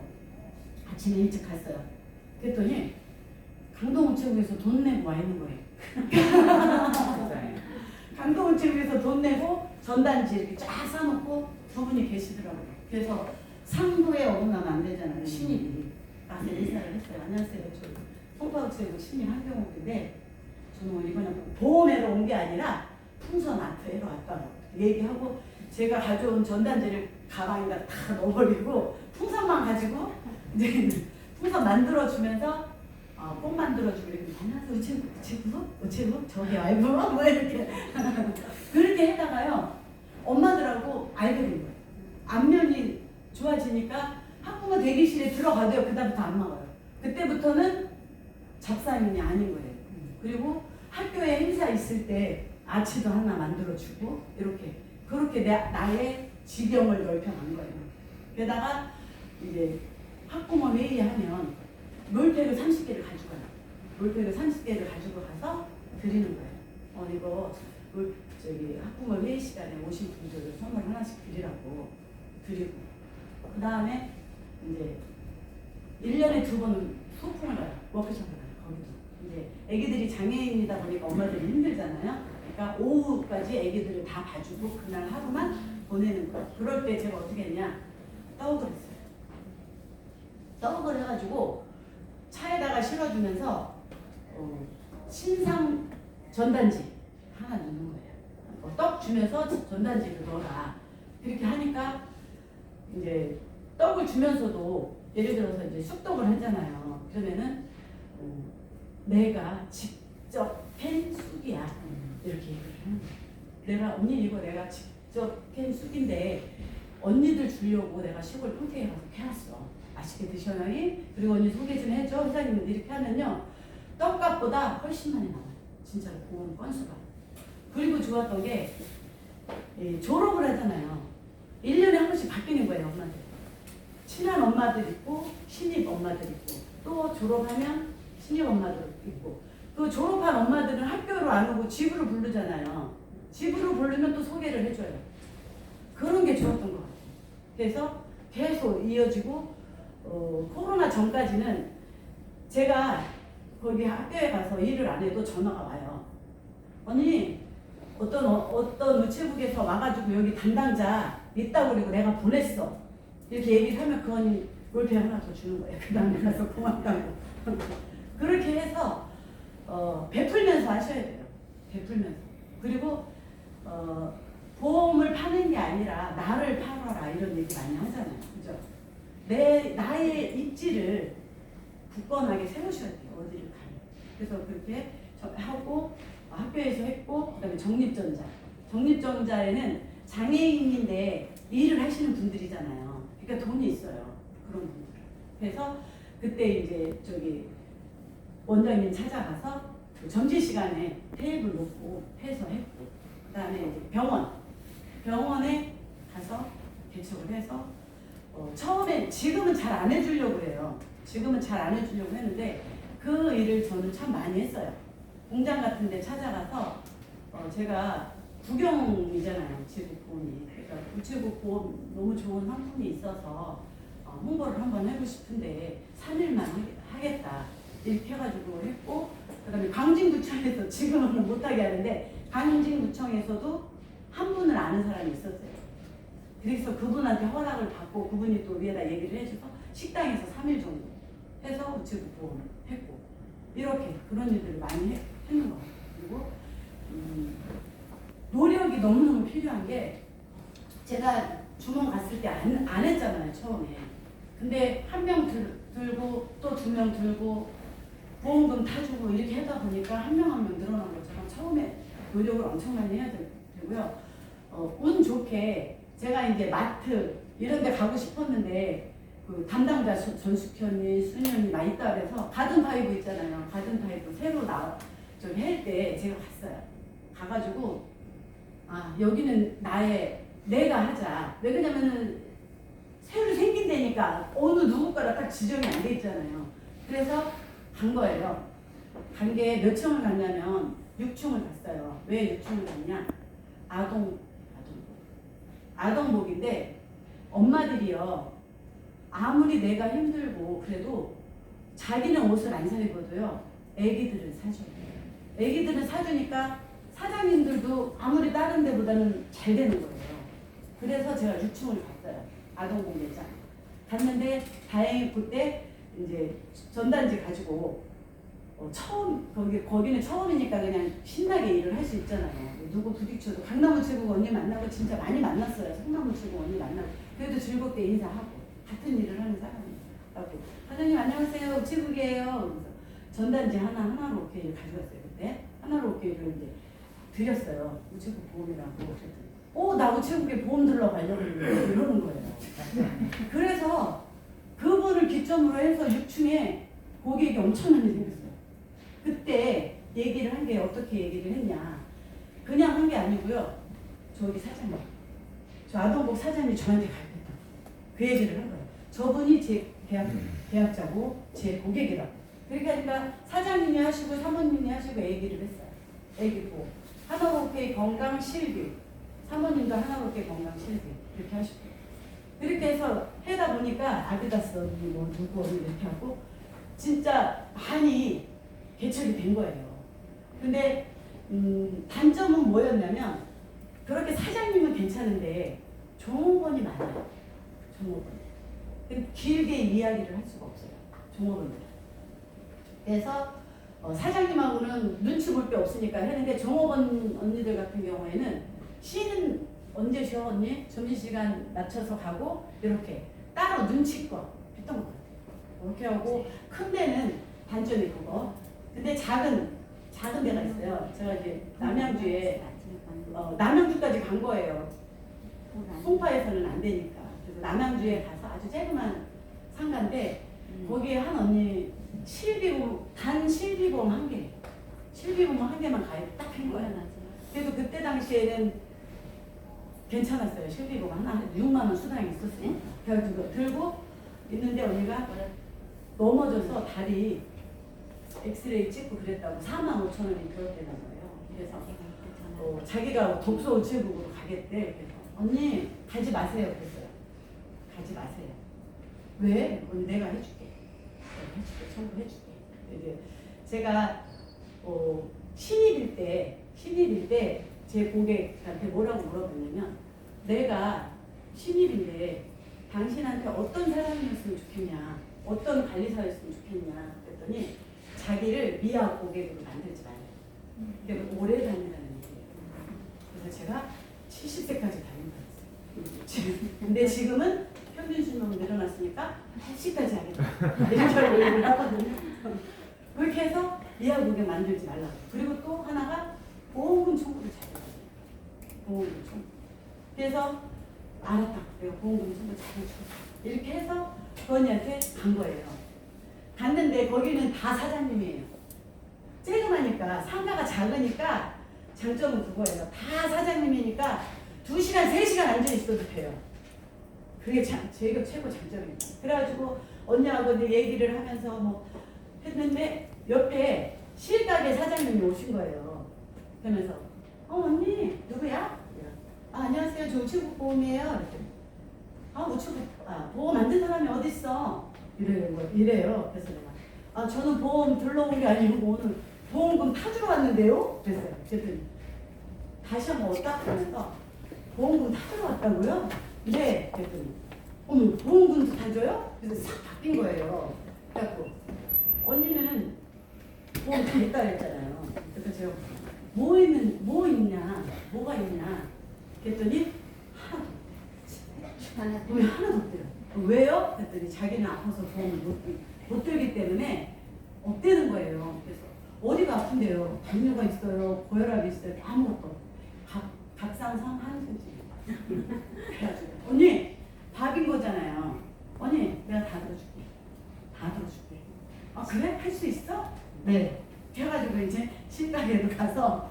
아침에 일찍 갔어요. 그랬더니 강동우체국에서 돈 내고 와 있는 거예요. 강동우체국에서 돈 내고 전단지 이렇게 쫙 싸놓고 두 분이 계시더라고요. 그래서 상부에 어긋나면 안 되잖아요. 신입이 가서 인사를 했어요. 안녕하세요. 저 송파우체국 신입 한경욱인데 저는 이번에 보험회로 온 게 아니라 풍선 아트회로 왔다고 얘기하고 제가 가져온 전단지를 가방에다 다 넣어버리고 풍선만 가지고 이제 풍선 만들어주면서 꽃 만들어주고 이렇게 안녕하세요. 우체국 저기 알고 뭐 이렇게 그렇게 해다가요 엄마들하고 알게 된 거예요. 안면이 좋아지니까 학부모 대기실에 들어가도요 그다음부터 안 나와요. 그때부터는 잡사인이 아닌 거예요. 그리고 학교에 행사 있을 때 아치도 하나 만들어주고 이렇게 그렇게 나의 지경을 넓혀간 거예요. 게다가 이제 학부모 회의하면 롤팩을 30개를 가져가요. 롤팩을 30개를 가지고 가서 드리는 거예요. 이거 저기 학부모 회의 시간에 오신 분들 선물 하나씩 드리라고 드리고 그 다음에 이제 1년에 2번은 소풍을 가요. 워크숍을 가요. 거기도 이제 애기들이 장애인이다 보니까 엄마들이 힘들잖아요. 그러니까 오후까지 애기들을 다 봐주고 그날 하루만 보내는 거예요. 그럴 때 제가 어떻게 했냐 떡을 했어요. 떡을 해가지고 차에다가 실어주면서 신상 전단지 하나 넣는 거예요. 떡 주면서 전단지를 넣어라. 그렇게 하니까 이제 떡을 주면서도 예를 들어서 이제 쑥떡을 하잖아요. 그러면은 내가 직접 캔 쑥이야. 이렇게 얘기를 하는 거예요. 언니 이거 내가 직접 캔 쑥인데 언니들 주려고 내가 시골 평택에 가서 캐왔어. 맛있게 드셔요. 그리고 언니 소개 좀 해줘. 회장님은 이렇게 하면요. 떡값보다 훨씬 많이 나와요. 진짜로 고운 건수가. 그리고 좋았던 게 졸업을 하잖아요. 1년에 한 번씩 바뀌는 거예요. 엄마들. 친한 엄마들 있고 신입 엄마들 있고 또 졸업하면 신입 엄마들 있고 그 졸업한 엄마들은 학교로 안 오고 집으로 부르잖아요. 집으로 부르면 또 소개를 해줘요. 그런 게 좋았던 것 같아요. 그래서 계속 이어지고 코로나 전까지는 제가 거기 학교에 가서 일을 안 해도 전화가 와요. 언니 어떤 우체국에서 와가지고 여기 담당자 있다고 그리고 내가 보냈어. 이렇게 얘기를 하면 그 언니 롤페 하나 더 주는 거예요. 그 다음에 가서 고맙다고. 그렇게 해서 베풀면서 하셔야 돼요. 베풀면서. 그리고 보험을 파는 게 아니라 나를 팔아라 이런 얘기 많이 하잖아요. 그죠? 나의 입지를 굳건하게 세우셔야 돼요. 어디를 가면. 그래서 그렇게 하고 학교에서 했고 그다음에 적립전자에는 장애인인데 일을 하시는 분들이잖아요. 그러니까 돈이 있어요. 그런 분들. 그래서 그때 이제 저기 원장님 찾아가서 그 점심시간에 테이블 놓고 해서 했고 그다음에 이제 병원에 가서 개척을 해서 처음에 지금은 잘 안 해주려고 해요. 지금은 잘 안 해주려고 했는데 그 일을 저는 참 많이 했어요. 공장 같은 데 찾아가서 제가 국영이잖아요. 우체국 보험이. 그러니까 우체국 보험 너무 좋은 상품이 있어서 홍보를 한번 하고 싶은데 3일만 하겠다 이렇게 해가지고 했고, 그다음에 광진구청에서 지금은 못하게 하는데 광진구청에서도 한 분을 아는 사람이 있었어요. 그래서 그분한테 허락을 받고 그분이 또 위에다 얘기를 해줘서 식당에서 3일 정도 해서 우체국 보험 했고, 이렇게 그런 일들을 많이 했는 거 같아요. 그리고 노력이 너무너무 필요한 게, 제가 주문 갔을 때 안 했잖아요 처음에. 근데 한 명 들고 또 2명 들고 보험금 타주고 이렇게 하다 보니까 한 명 한 명 늘어난 것처럼 처음에 노력을 엄청 많이 해야 되고요. 운 좋게 제가 이제 마트 이런 데 가고 싶었는데 그 담당자 전숙현이 수년이 나 있다 그래서 가든파이브 있잖아요. 가든파이브 새로 저기 할 때 제가 갔어요. 가가지고 여기는 내가 하자. 왜 그러냐면은 새로 생긴 데니까 어느 누구가라 딱 지정이 안 돼 있잖아요. 그래서 간 거예요. 간 게 몇 층을 갔냐면 6층을 갔어요. 왜 6층을 갔냐? 아동복인데 엄마들이요, 아무리 내가 힘들고 그래도 자기는 옷을 안 사입어도요 애기들을 사줘요. 애기들은 사주니까 사장님들도 아무리 다른 데보다는 잘 되는 거예요. 그래서 제가 6층을 갔어요. 아동복 매장 갔는데 다행히 그때 이제 전단지 가지고 거기는 처음이니까 그냥 신나게 일을 할 수 있잖아요. 누구 부딪혀도 강남우체국 언니 만나고 진짜 많이 만났어요. 성남우체국 언니 만나고 그래도 즐겁게 인사하고 같은 일을 하는 사람이라고. 사장님 안녕하세요. 우체국이에요. 그래서 전단지 하나로 오케이를 가져갔어요. 그때 하나로 오케이를 이제 드렸어요. 우체국 보험이라고. 그랬더니 나 우체국에 보험 들러가려고 이러는 거예요. 그래서 그분을 기점으로 해서 6층에 고객이 엄청나게 생겼어요. 그때 얘기를 한 게 어떻게 얘기를 했냐. 그냥 한 게 아니고요. 저기 사장님, 저 아동복 사장님이 저한테 가르쳤다. 그 얘기를 한 거예요. 저분이 제 계약자고 제 고객이라고. 그러니까 사장님이 하시고 사모님이 하시고 얘기를 했어요. 애기고 하나로케이 건강 실비, 사모님도 하나로케이 건강 실비 이렇게 하시고, 이렇게 해서 해다 보니까 아디다스 언니 뭐 누구 언니 이렇게 하고 진짜 많이 개척이 된 거예요. 근데 단점은 뭐였냐면, 그렇게 사장님은 괜찮은데 종업원이 많아요. 종업원. 길게 이야기를 할 수가 없어요. 종업원들. 그래서 사장님하고는 눈치 볼 게 없으니까 했는데, 종업원 언니들 같은 경우에는 쉬는 언제 쉬어 언니? 점심시간 맞춰서 가고 이렇게 따로 눈치껏 했던 것 같아요. 그렇게 하고, 큰 데는 단점이 그거. 근데 작은 데가 있어요. 제가 이제 남양주까지 간 거예요. 송파에서는 안 되니까. 그래서 남양주에 가서 아주 쬐그만 상가인데 거기에 한 언니 단 실비보험 한 개. 실비보험 한 개만 가입 딱 한 거예요. 그래도 그때 당시에는 괜찮았어요. 실비보험 하나 6만 원 수당이 있었어요. 그래가지고 들고 있는데 언니가 넘어져서 다리 엑스레이 찍고 그랬다고 4만 5천 원이 들었다는 거예요. 그래서 자기가 독서 우체국으로 가겠대. 그래서 언니 가지 마세요. 그랬어요. 가지 마세요. 왜? 언니 내가 해줄게. 청구해줄게. 이제 제가 신입일 때 제 고객한테 뭐라고 물어봤냐면, 내가 신입인데 당신한테 어떤 사람이었으면 좋겠냐, 어떤 관리사였으면 좋겠냐 그랬더니 자기를 미아 고객으로 만들지 말아요. 그러니까 오래 다니라는 얘기예요. 그래서 제가 70세까지 다닌 거였어요. 근데 지금은 평균 수명이 늘어났으니까 80까지 하겠다. 이렇게 얘기를 하거든요. 그렇게 해서 미아 고객 만들지 말라고. 그리고 또 하나가 보험금 청구를 잘해요. 보험금 청구. 그래서 알았다. 내가 보험금 청구 잘해줘. 이렇게 해서 그 언니한테 간 거예요. 갔는데 거기는 다 사장님이에요. 쬐그마니까, 상가가 작으니까 장점은 그거예요. 다 사장님이니까 2시간, 3시간 앉아 있어도 돼요. 그게 제가 최고 장점입니다. 그래가지고 언니하고 이제 얘기를 하면서 뭐 했는데 옆에 실가게 사장님이 오신 거예요. 그러면서 언니 누구야? 안녕하세요. 저 우체국 보험이에요. 이랬더니 우측 보험 안 든 사람이 어디 있어? 이래요. 그래서 내가 저는 보험 들러온 게 아니고 오늘 보험금 타주러 왔는데요. 그랬어요. 그랬더니 다시 한번 딱 보면서 보험금 타주러 왔다고요? 네. 그랬더니 어머 보험금도 타줘요? 그래서 싹 바뀐 거예요. 그래갖고 언니는 보험 다 있다 그랬잖아요. 그래서 제가 뭐 있냐? 뭐가 있냐? 그랬더니 하나도 없대요. 왜요? 그랬더니 자기는 아파서 보험을 못 들기 때문에 없대는 거예요. 그래서 어디가 아픈데요? 당뇨가 있어요, 고혈압이 있어요, 아무것도. 갑상선 한수지. 그래가지고 언니 밥인 거잖아요. 언니 내가 다 들어줄게. 다 들어줄게. 그래? 할 수 있어? 네. 해가지고 이제 신가게로 가서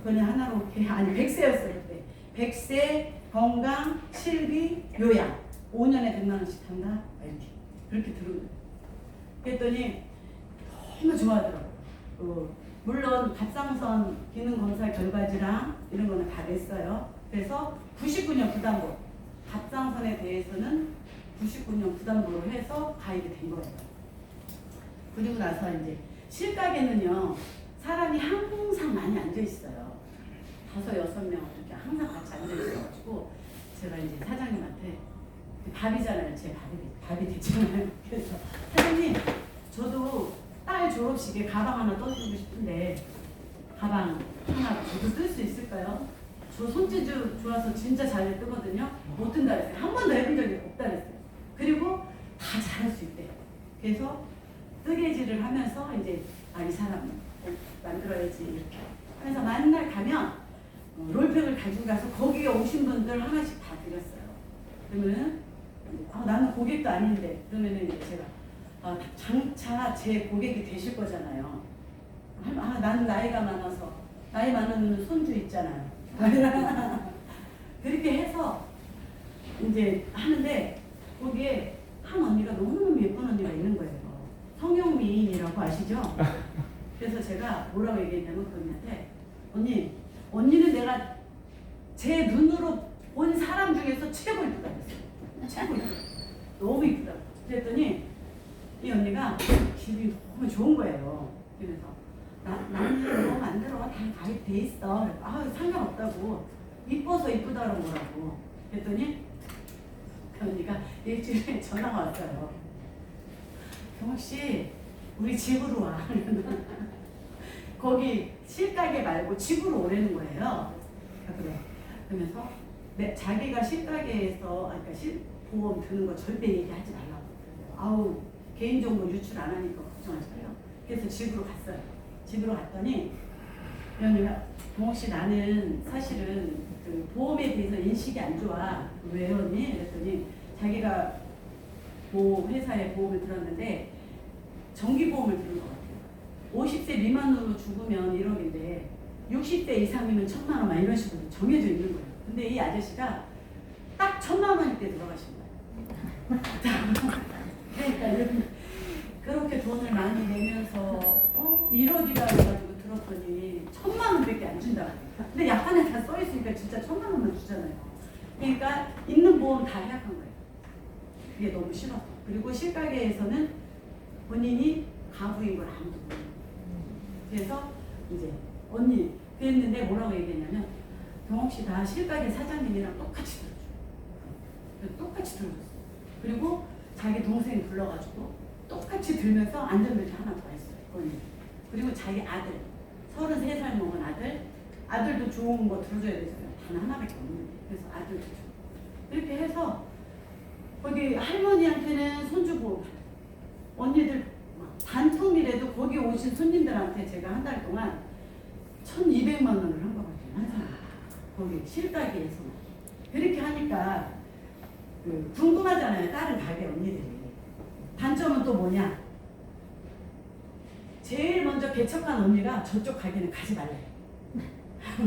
그냥 하나로 아니 100세였어요 그때. 100세 건강 실비 요양 5년에 100만 원씩 한다 이렇게 그렇게 들은 거예요. 그랬더니 너무 좋아하더라고요. 물론 갑상선 기능 검사 결과지랑 이런 거는 다 냈어요. 그래서 99년 부담금 갑상선에 대해서는 99년 부담금으로 해서 가입이 된 거예요. 그리고 나서 이제 실가게는요 사람이 항상 많이 앉아 있어요. 5, 6명 이렇게 항상 같이 앉아 있어가지고 제가 이제 사장님한테 밥이잖아요. 제 밥이 됐잖아요. 그래서 사장님 저도 딸 졸업식에 가방 하나 떠주고 싶은데 가방 하나 저도 뜰 수 있을까요? 저 손재주 좋아서 진짜 잘 뜨거든요. 못 뜬다 그랬어요. 한 번도 해본 적이 없다 그랬어요. 그리고 다 잘할 수 있대. 그래서 뜨개질을 하면서 이제 이 사람 만들어야지 이렇게 하면서 만날 가면 롤팩을 가지고 가서 거기에 오신 분들 하나씩 다 드렸어요. 그러면은 나는 고객도 아닌데 그러면은 이제 제가 장차 제 고객이 되실 거잖아요. 나는 나이가 많아서 나이 많은 손주 있잖아요. 그렇게 해서 이제 하는데 거기에 한 언니가 너무너무 예쁜 언니가 있는 거예요. 성형미인이라고 아시죠? 그래서 제가 뭐라고 얘기했냐면 그 언니한테 언니는 내가 제 눈으로 본 사람 중에서 최고 이쁘다 그랬어요. 최고 이쁘다. 너무 이쁘다. 그랬더니 이 언니가 기분이 너무 좋은 거예요. 그래서 나는 너 만들어 다 가입돼 있어. 상관없다고. 이뻐서 이쁘다 그런 거라고. 그랬더니 그 언니가 일주일에 전화가 왔어요. 경옥씨 우리 집으로 와. 거기 실가게 말고 집으로 오라는 거예요. 그래. 그러면서 자기가 실가게에서 보험 드는 거 절대 얘기하지 말라고. 개인정보 유출 안 하니까 걱정하지 마요. 그래서 집으로 갔어요. 집으로 갔더니 언니가 경옥씨 나는 사실은 그 보험에 대해서 인식이 안 좋아. 왜 언니? 그랬더니 자기가 회사에 보험을 들었는데 정기보험을 들은 것 같아요. 50세 미만으로 죽으면 1억인데 60대 이상이면 1,000만 원만 이런 식으로 정해져 있는 거예요. 근데 이 아저씨가 딱 1,000만 원일 때 돌아가신 거예요. 그러니까 그렇게 돈을 많이 내면서 1억이라 해가지고 들었더니 1,000만 원밖에 안 준다. 근데 약관에 다 써 있으니까 진짜 1,000만 원만 주잖아요. 그러니까 있는 보험 다 해약한 거예요. 그게 너무 싫어서. 그리고 실가게에서는 본인이 가부인 걸 아무도 모르는. 그래서 이제 언니 그랬는데 뭐라고 얘기했냐면 경옥씨 다 실가게 사장님이랑 똑같이 들어줘. 똑같이 들어줬어. 그리고 자기 동생 불러가지고 똑같이 들면서 안전벨트 하나 더 했어요. 언니. 그리고 자기 아들 33살 먹은 아들도 좋은 거 들어줘야 되잖아요. 단 하나밖에 없는데. 그래서 아들도 줘. 이렇게 해서 거기 할머니한테는 손주고 언니들 단통이라도 거기 오신 손님들한테 제가 한 달 동안 1,200만 원을 한 것 같아요. 한 사람. 거기 실가게에서만. 그렇게 하니까 궁금하잖아요. 다른 가게 언니들이. 단점은 또 뭐냐? 제일 먼저 개척한 언니가 저쪽 가게는 가지 말래요.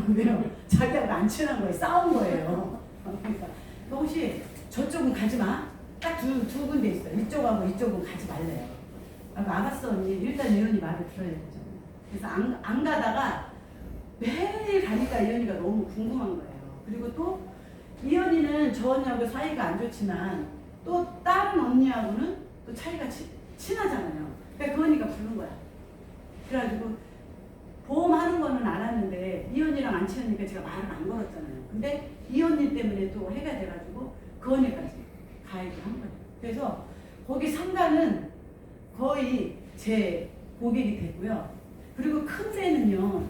왜요? 자기하고 안 친한 거예요. 싸운 거예요. 그러니까 혹시 저쪽은 가지 마. 딱 두 군데 있어요. 이쪽하고 이쪽은 가지 말래요. 알았어 언니. 일단 이 언니 말을 들어야 되잖아요. 그래서 안 가다가 매일 가니까 이 언니가 너무 궁금한 거예요. 그리고 또 이 언니는 저 언니하고 사이가 안 좋지만 또 다른 언니하고는 또 차이가 친하잖아요. 그러니까 그 언니가 부른 거야. 그래가지고 보험하는 거는 알았는데 이 언니랑 안 친하니까 제가 말을 안 걸었잖아요. 근데 이 언니 때문에 또 해가 돼가지고 그 언니까지 가입을 한 거예요. 그래서 거기 상가는 거의 제 고객이 되고요. 그리고 큰 데는요,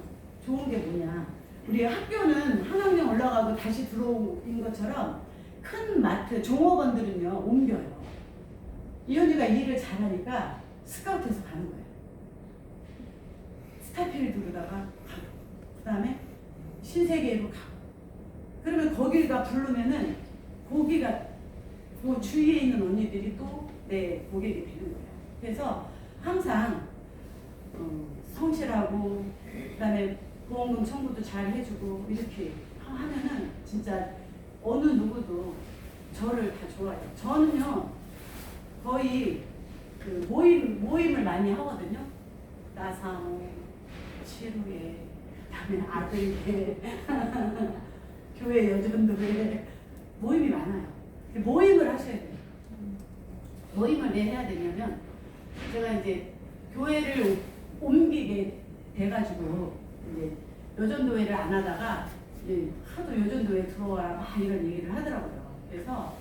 좋은 게 뭐냐. 우리 학교는 한 학년 올라가고 다시 들어온 것처럼 큰 마트, 종업원들은요, 옮겨요. 이 언니가 일을 잘하니까 스카우트해서 가는 거예요. 스타필드로다가 가고, 그 다음에 신세계로 가고. 그러면 거기가 부르면은 거기가 그 주위에 있는 언니들이 또 내 고객이 되는 거예요. 그래서 항상 성실하고 그다음에 보험금 청구도 잘 해주고 이렇게 하면은 진짜 어느 누구도 저를 다 좋아해요. 저는요 거의 그 모임을 많이 하거든요. 나사모, 치루회, 그다음에 아들회, 교회 여전도회 모임이 많아요. 모임을 하셔야 돼요. 모임을 왜 해야 되냐면 제가 이제 교회를 옮기게 돼가지고 이제 여전도회를 안 하다가 이제 하도 여전도회 들어와라 막 이런 얘기를 하더라고요. 그래서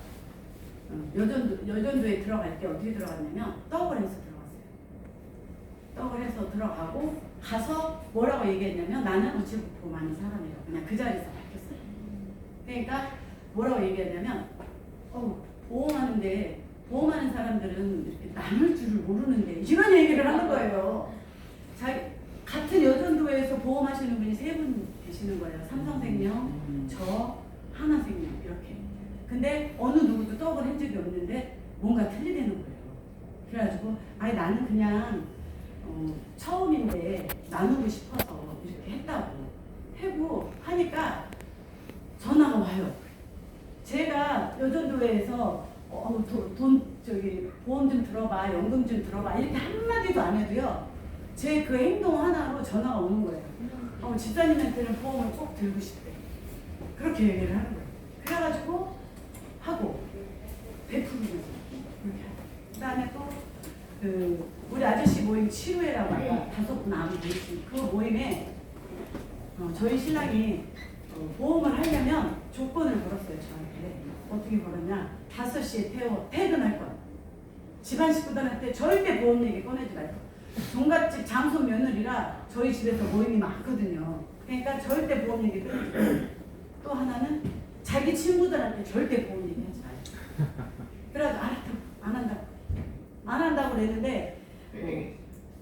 여전도회 들어갈 때 어떻게 들어갔냐면 떡을 해서 들어갔어요. 떡을 해서 들어가고 가서 뭐라고 얘기했냐면 나는 우체국 보험하는 사람이에요. 그냥 그 자리에서 밝혔어요. 그러니까 뭐라고 얘기했냐면 보험하는 사람들은 이렇게 나눌 줄을 모르는데 이런 얘기를 하는 거예요. 같은 여전도에서 보험하시는 분이 3분 계시는 거예요. 삼성생명, 저, 하나생명 이렇게. 근데 어느 누구도 떡을 한 적이 없는데 뭔가 틀리다는 거예요. 그래가지고 나는 그냥 처음인데 나누고 싶어서 이렇게 했다고 하니까 전화가 와요. 제가 여전도에서 보험 좀 들어봐, 연금 좀 들어봐 이렇게 한마디도 안 해도요 제 그 행동 하나로 전화가 오는 거예요. 집사님한테는 보험을 꼭 들고 싶대. 그렇게 얘기를 하는 거예요. 그래가지고 하고 베푸면서 그렇게 하고 그 다음에 또 우리 아저씨 모임 치료회라고 아까 5분 아무 모임 그 모임에 저희 신랑이 보험을 하려면 조건을 걸었어요. 저한테 어떻게 걸었냐. 5시에 퇴근할 것. 집안 식구들한테 절대 보험 얘기 꺼내지 말고. 종갓집 장손 며느리라 저희 집에서 모임이 많거든요. 그러니까 절대 보험 얘기 꺼내지 말고. 또 하나는 자기 친구들한테 절대 보험 얘기 하지 말고. 그래가지고 알았다고 안 한다고 그랬는데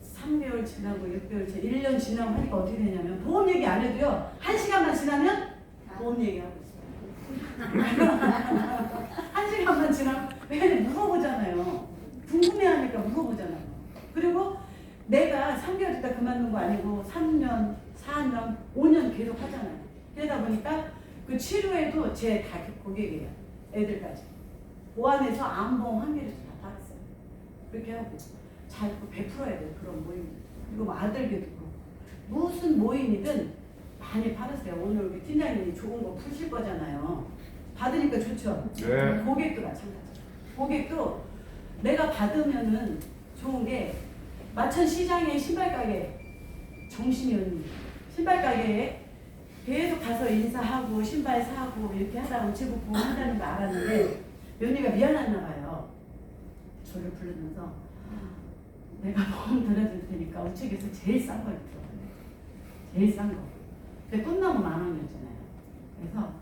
3개월 지나고 6개월 지나고 1년 지나고 하니까 어떻게 되냐면 보험 얘기 안 해도요 1시간만 지나면 보험 얘기하고 있어요. 1시간만 지나면 왜 물어보잖아요. 궁금해하니까 물어보잖아요. 그리고 내가 3개월 있다 그만둔 거 아니고 3년, 4년, 5년 계속 하잖아요. 그러다 보니까 그 치료에도 제 다 고객이에요. 애들까지. 보안해서 암보험 확률에서 다 받았어요. 그렇게 하고 잘 베풀어야 돼요. 그런 모임. 그리고 뭐 아들교도 그렇고. 무슨 모임이든 많이 받으세요. 오늘 우리 팀장님이 좋은 거 푸실 거잖아요. 받으니까 좋죠? 네. 고객도 마찬가지죠. 고객도 내가 받으면은 좋은 게 마천시장에 신발가게 정신이 없는 신발가게에 계속 가서 인사하고 신발 사고 이렇게 하다가 우체국 보험한다는 거 알았는데 며느리가 미안했나 봐요. 저를 부르면서 내가 보험 들어줄 테니까 우체국에서 제일 싼 걸 들어가네. 제일 싼 거. 근데 꿈나무 10,000원이었잖아요. 그래서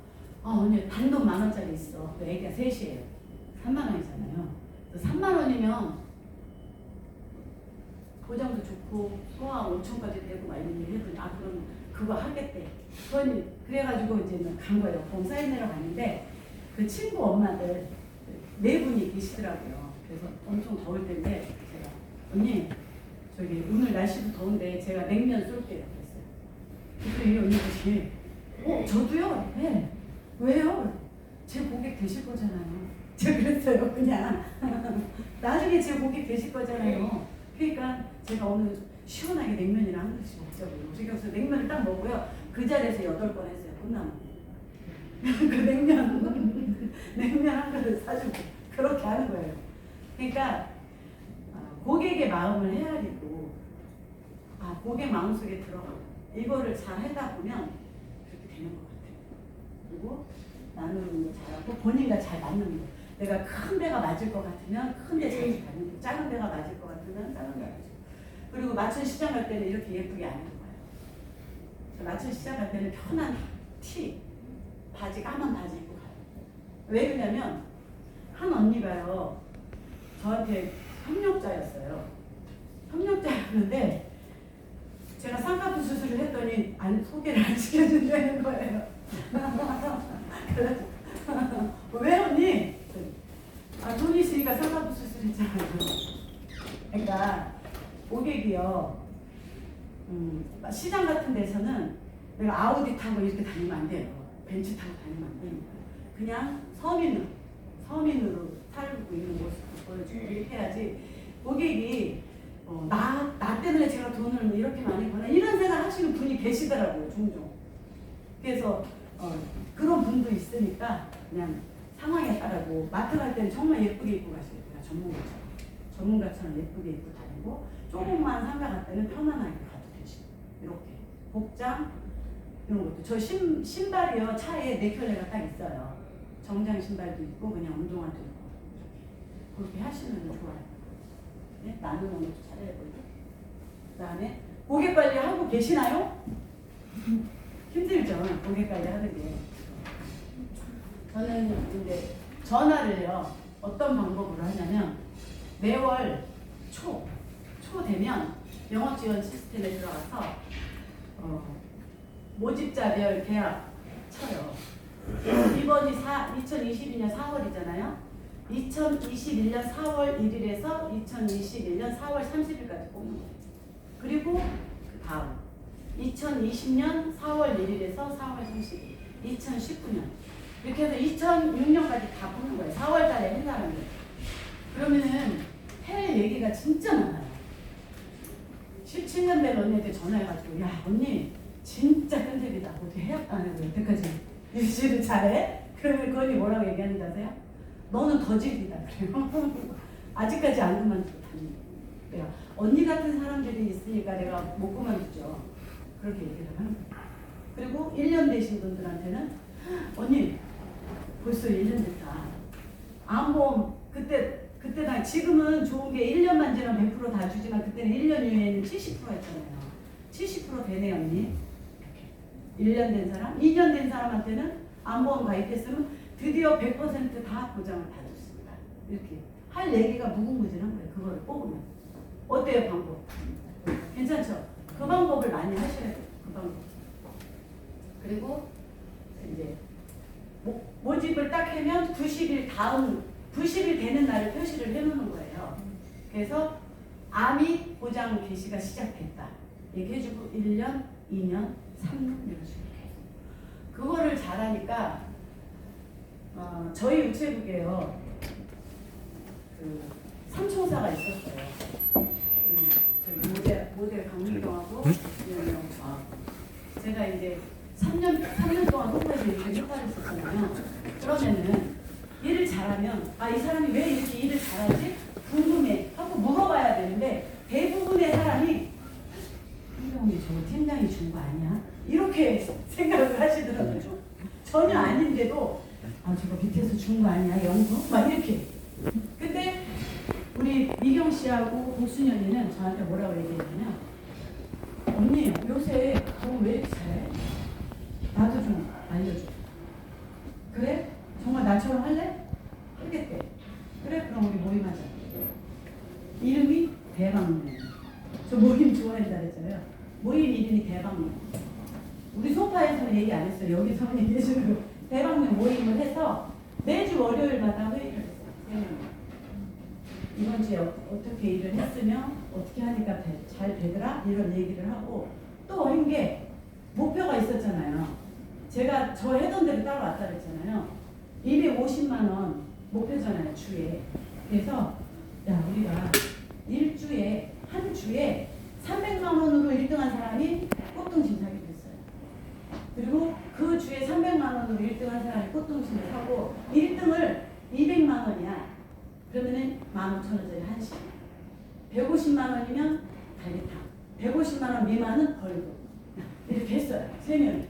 언니 단돈 10,000원짜리 있어. 그 애기가 셋이에요. 30,000원이잖아요. 30,000원이면 보장도 좋고 소화 5,000까지 되고 막 이런 얘기 했더니 그럼 그거 하겠대. 그래가지고 이제 간 거예요. 보험 사인회로 갔는데 그 친구 엄마들 4분이 계시더라고요. 그래서 엄청 더울 때인데 제가 언니 오늘 날씨도 더운데 제가 냉면 쏠게요. 그래서 이 언니들이 저도요? 네. 왜요? 제 고객 되실 거잖아요. 제가 그랬어요. 그냥 나중에 제 고객 되실 거잖아요. 그러니까 제가 오늘 시원하게 냉면이랑 한 그릇씩 먹자고요. 그래서 냉면을 딱 먹고요. 그 자리에서 8번 했어요. 끝나면. 그 냉면 한 그릇 사주고 그렇게 하는 거예요. 그러니까 고객의 마음을 헤아리고 고객 마음속에 들어가고 이거를 잘 하다 보면 그렇게 되는 것 같아요. 그리고 나누는 거 잘하고 본인과 잘 맞는 거. 내가 큰 데가 맞을 것 같으면 큰 데 자주 가는 거. 작은 데가 맞을 것 같으면 작은 데 가죠. 그리고 맞춤 시장 갈 때는 이렇게 예쁘게 안 입는 거예요. 맞춤 시장 갈 때는 편한 티, 바지, 까만 바지 입고 가요. 왜 그러냐면 한 언니가요 저한테 협력자였어요. 협력자였는데 제가 쌍꺼풀 수술을 했더니 소개를 안 시켜준다는 거예요. 그래서 왜 언니? 돈 있으니까 쌍꺼풀 수술했잖아요. 그러니까 고객이요 시장 같은 데서는 내가 아우디 타고 이렇게 다니면 안 돼요. 벤츠 타고 다니면 안 됩니다. 그냥 서민으로 살고 있는 모습을 보여주고 이렇게 해야지 고객이 나 때문에 제가 돈을 이렇게 많이 버나 이런 생각 하시는 분이 계시더라고요. 종종. 그래서 그런 분도 있으니까 그냥 상황에 따르고 마트 갈 때는 정말 예쁘게 입고 가셔야 돼요. 전문가처럼 예쁘게 입고 다니고 조금만 상가 갈 때는 편안하게 가도 되시고 이렇게 복장 이런 것도 저 신발이요 차에 4켤레가 딱 있어요. 정장 신발도 있고 그냥 운동화도 있고 그렇게 하시면 좋아요. 네? 나누는 것도 잘해야 되고 그 다음에 고객 관리 하고 계시나요? 힘들죠 고객 관리 하는 게. 저는 근데 전화를요 어떤 방법으로 하냐면 매월 초 되면 영업 지원 시스템에 들어가서 모집자별 계약 쳐요. 이번이 2022년 4월이잖아요. 2021년 4월 1일에서 2021년 4월 30일까지 뽑는 거예요. 그리고 그 다음 2020년 4월 1일에서 4월 30일, 2019년 이렇게 해서 2006년까지 다 뽑는 거예요. 4월 달에 한 사람이. 그러면은 해외 얘기가 진짜 많아요. 17년 된 언니한테 전화해가지고 야 언니 진짜 끈질기다. 어떻게 해약도 안 해도 여태까지 유지를 잘해? 그러면 그 언니 뭐라고 얘기하는지 아세요? 너는 더 질기다 그래요. 아직까지 안 그만두고 다니고. 언니 같은 사람들이 있으니까 내가 못 그만두죠. 그렇게 얘기를 하는 거예요. 그리고 1년 되신 분들한테는 언니 벌써 1년 됐다. 암보험 그때 나 지금은 좋은 게 1년만 지나면 100% 다 주지만 그때는 1년 이후에는 70%였잖아요. 70% 되네 언니. 이렇게 1년 된 사람, 2년 된 사람한테는 암보험 가입했으면 드디어 100% 다 보장을 받았습니다. 이렇게 할 얘기가 무궁무진한 거예요. 그거를 뽑으면 어때요 방법? 괜찮죠? 그 방법을 많이 하셔야 돼요. 그 방법. 그리고 이제 모집을 딱 하면 90일 되는 날을 표시를 해놓는 거예요. 그래서 암이 보장 개시가 시작됐다. 얘기해주고 1년, 2년, 3년 이런 식으로 계속. 그거를 잘하니까 저희 우체국에요. 그 삼총사가 있었어요. 저기 모델 강민경하고 이현영 제가 이제 3년 동안 홍보에서 이렇게 효과를 썼잖아요. 그러면은 일을 잘하면 이 사람이 왜 이렇게 일을 잘하지? 궁금해 하고 물어봐야 되는데 대부분의 사람이 한경이 저 팀장이 준 거 아니야? 이렇게 생각을 하시더라고요. 전혀 아닌데도 저거 밑에서 준 거 아니야? 연구? 막 이렇게. 근데 우리 미경 씨하고 복순연이는 저한테 뭐라고 얘기했냐면 언니 요새 너 왜 이렇게 잘해? 나도 좀 알려줘. 그래? 정말 나처럼 할래? 하겠대. 그래? 그럼 우리 모임하자. 이름이 대방문. 저 모임 좋아한다 그랬잖아요. 모임 이름이 대방문. 우리 소파에서는 얘기 안 했어요. 여기서는 얘기해주고 대방문 모임을 해서 매주 월요일마다 회의를 했어요. 이번 주에 어떻게 일을 했으면 어떻게 하니까 잘 되더라? 이런 얘기를 하고 또 한 게 목표가 있었잖아요. 제가 저 해던 대로 따라왔다 그랬잖아요. 250만 원 목표잖아요, 주에. 그래서 야 우리가 한 주에 300만 원으로 1등한 사람이 꽃등심사기 됐어요. 그리고 그 주에 300만 원으로 1등한 사람이 150만 원이면 달리타. 150만 원 미만은 벌금. 이렇게 했어요. 3명이.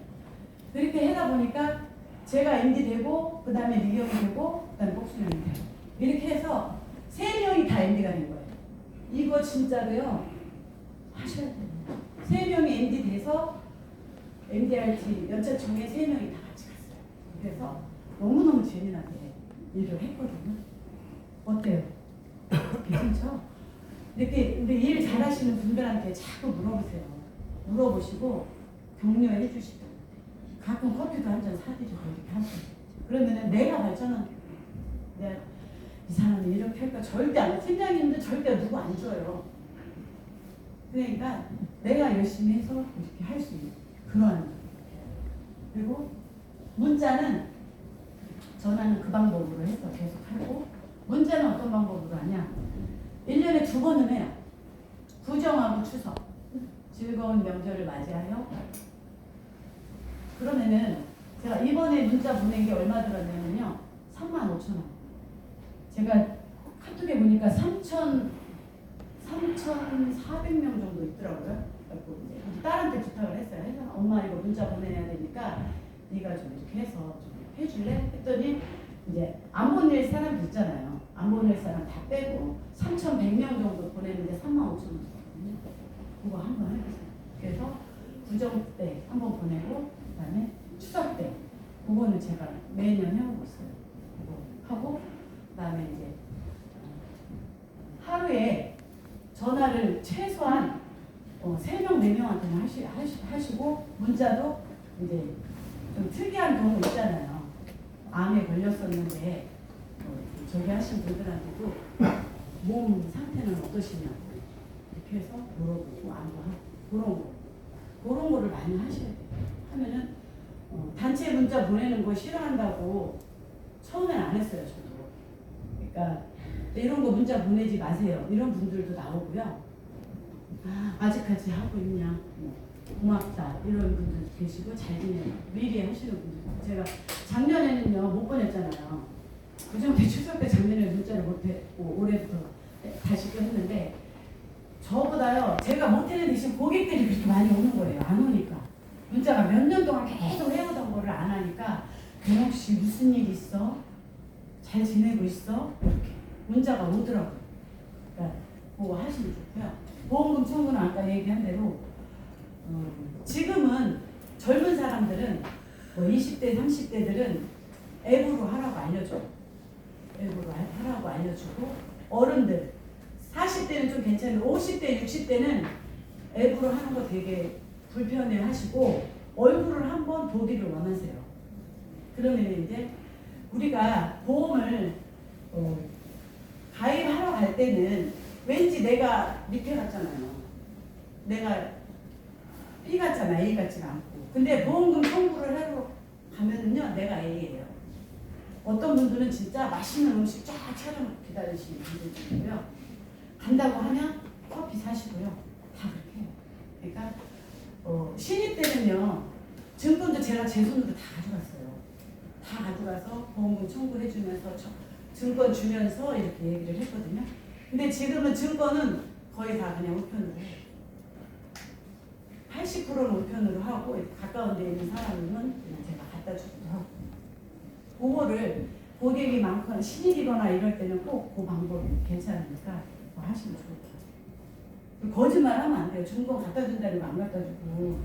그렇게 하다 보니까 제가 MD 되고 그 다음에 리경이 되고 그 다음에 복순영이 되고 이렇게 해서 3명이 다 MD가 된 거예요. 이거 진짜로요. 하셔야 돼요. 3명이 MD 돼서 MDRT 연차총회 3명이 다 같이 갔어요. 그래서 너무너무 재미나게 일을 했거든요. 어때요? 괜찮죠? 이렇게 우리 일 잘하시는 분들한테 자꾸 물어보세요. 물어보시고 격려해 주시고 가끔 커피도 한 잔 사드리고 이렇게 하세요. 그러면은 내가 발전한 내가 이 사람은 이렇게 할까 절대 안 해. 팀장님도 절대 누구 안 줘요. 그러니까 내가 열심히 해서 이렇게 할 수 있는 그런. 그리고 문자는 전화는 그 방법으로 해서 계속 하고 문자는 어떤 방법으로 하냐. 1년에 2번은 해요. 구정하고 추석. 즐거운 명절을 맞이하여. 그러면은 제가 이번에 문자 보낸 게 얼마 들었냐면요. 35,000원. 제가 카톡에 보니까 3,400명 정도 있더라고요. 그래서 이제 딸한테 부탁을 했어요. 해서 엄마 이거 문자 보내야 되니까 네가 좀 이렇게 해서 좀 해줄래? 했더니 이제 안 보낼 사람도 있잖아요. 안 보낼 사람 다 빼고 3,100명 정도 보냈는데 35,000원이거든요. 그거 한번 해보세요. 그래서 구정 때 한번 보내고 그다음에 추석 때 그거는 제가 매년 해오고 있어요. 그거 하고 그다음에 이제 하루에 전화를 최소한 3명, 4명한테는 하시고 문자도 이제 좀 특이한 경우 있잖아요. 암에 걸렸었는데 저기 하신 분들한테도 몸 상태는 어떠시냐고 이렇게 해서 물어보고 안부하고 그런 거를 많이 하셔야 돼요. 하면은 단체 문자 보내는 거 싫어한다고 처음엔 안 했어요. 저도. 그러니까 이런 거 문자 보내지 마세요. 이런 분들도 나오고요. 아직까지 하고 있냐. 고맙다. 이런 분들 계시고 잘 지내요. 미리 하시는 분들. 제가 작년에는요 못 보냈잖아요. 구정 때 추석 때 작년에 문자를 못했고 올해부터 다시 또 했는데 저보다요 제가 못해는 대신 고객들이 그렇게 많이 오는 거예요. 안 오니까. 문자가 몇 년 동안 계속 해오던 거를 안 하니까 경옥 씨 무슨 일 있어? 잘 지내고 있어? 이렇게 문자가 오더라고요. 그러니까 그거 하시면 좋고요. 보험금 청구는 아까 얘기한 대로 지금은 젊은 사람들은 뭐 20대, 30대들은 앱으로 하라고 알려줘요. 앱으로 하라고 알려주고 어른들 40대는 좀 괜찮은데 50대, 60대는 앱으로 하는 거 되게 불편해 하시고 얼굴을 한번 보기를 원하세요. 그러면 이제 우리가 보험을 가입하러 갈 때는 왠지 내가 밑에 갔잖아요. 내가 B 같잖아. A 같지가 않고. 근데 보험금 청구를 하러 가면은요 내가 A예요. 어떤 분들은 진짜 맛있는 음식 쫙 차려놓고 기다리시는 분들도 있고요. 간다고 하면 커피 사시고요. 다 그렇게 해요. 그러니까 신입 때는요 증권도 제가 제 손으로 다 가져갔어요. 다 가져가서 보험금 청구를 해주면서 증권 주면서 이렇게 얘기를 했거든요. 근데 지금은 증권은 거의 다 그냥 우편으로 해요. 80%는 우편으로 하고 가까운 데 있는 사람은 그냥 제가 갖다 주기도 하고. 그거를 고객이 많거나 신입이거나 이럴 때는 꼭 그 방법이 괜찮으니까 뭐 하시면 좋을 것 같아요. 거짓말하면 안 돼요. 증권 갖다 준다는 거 안 갖다 주고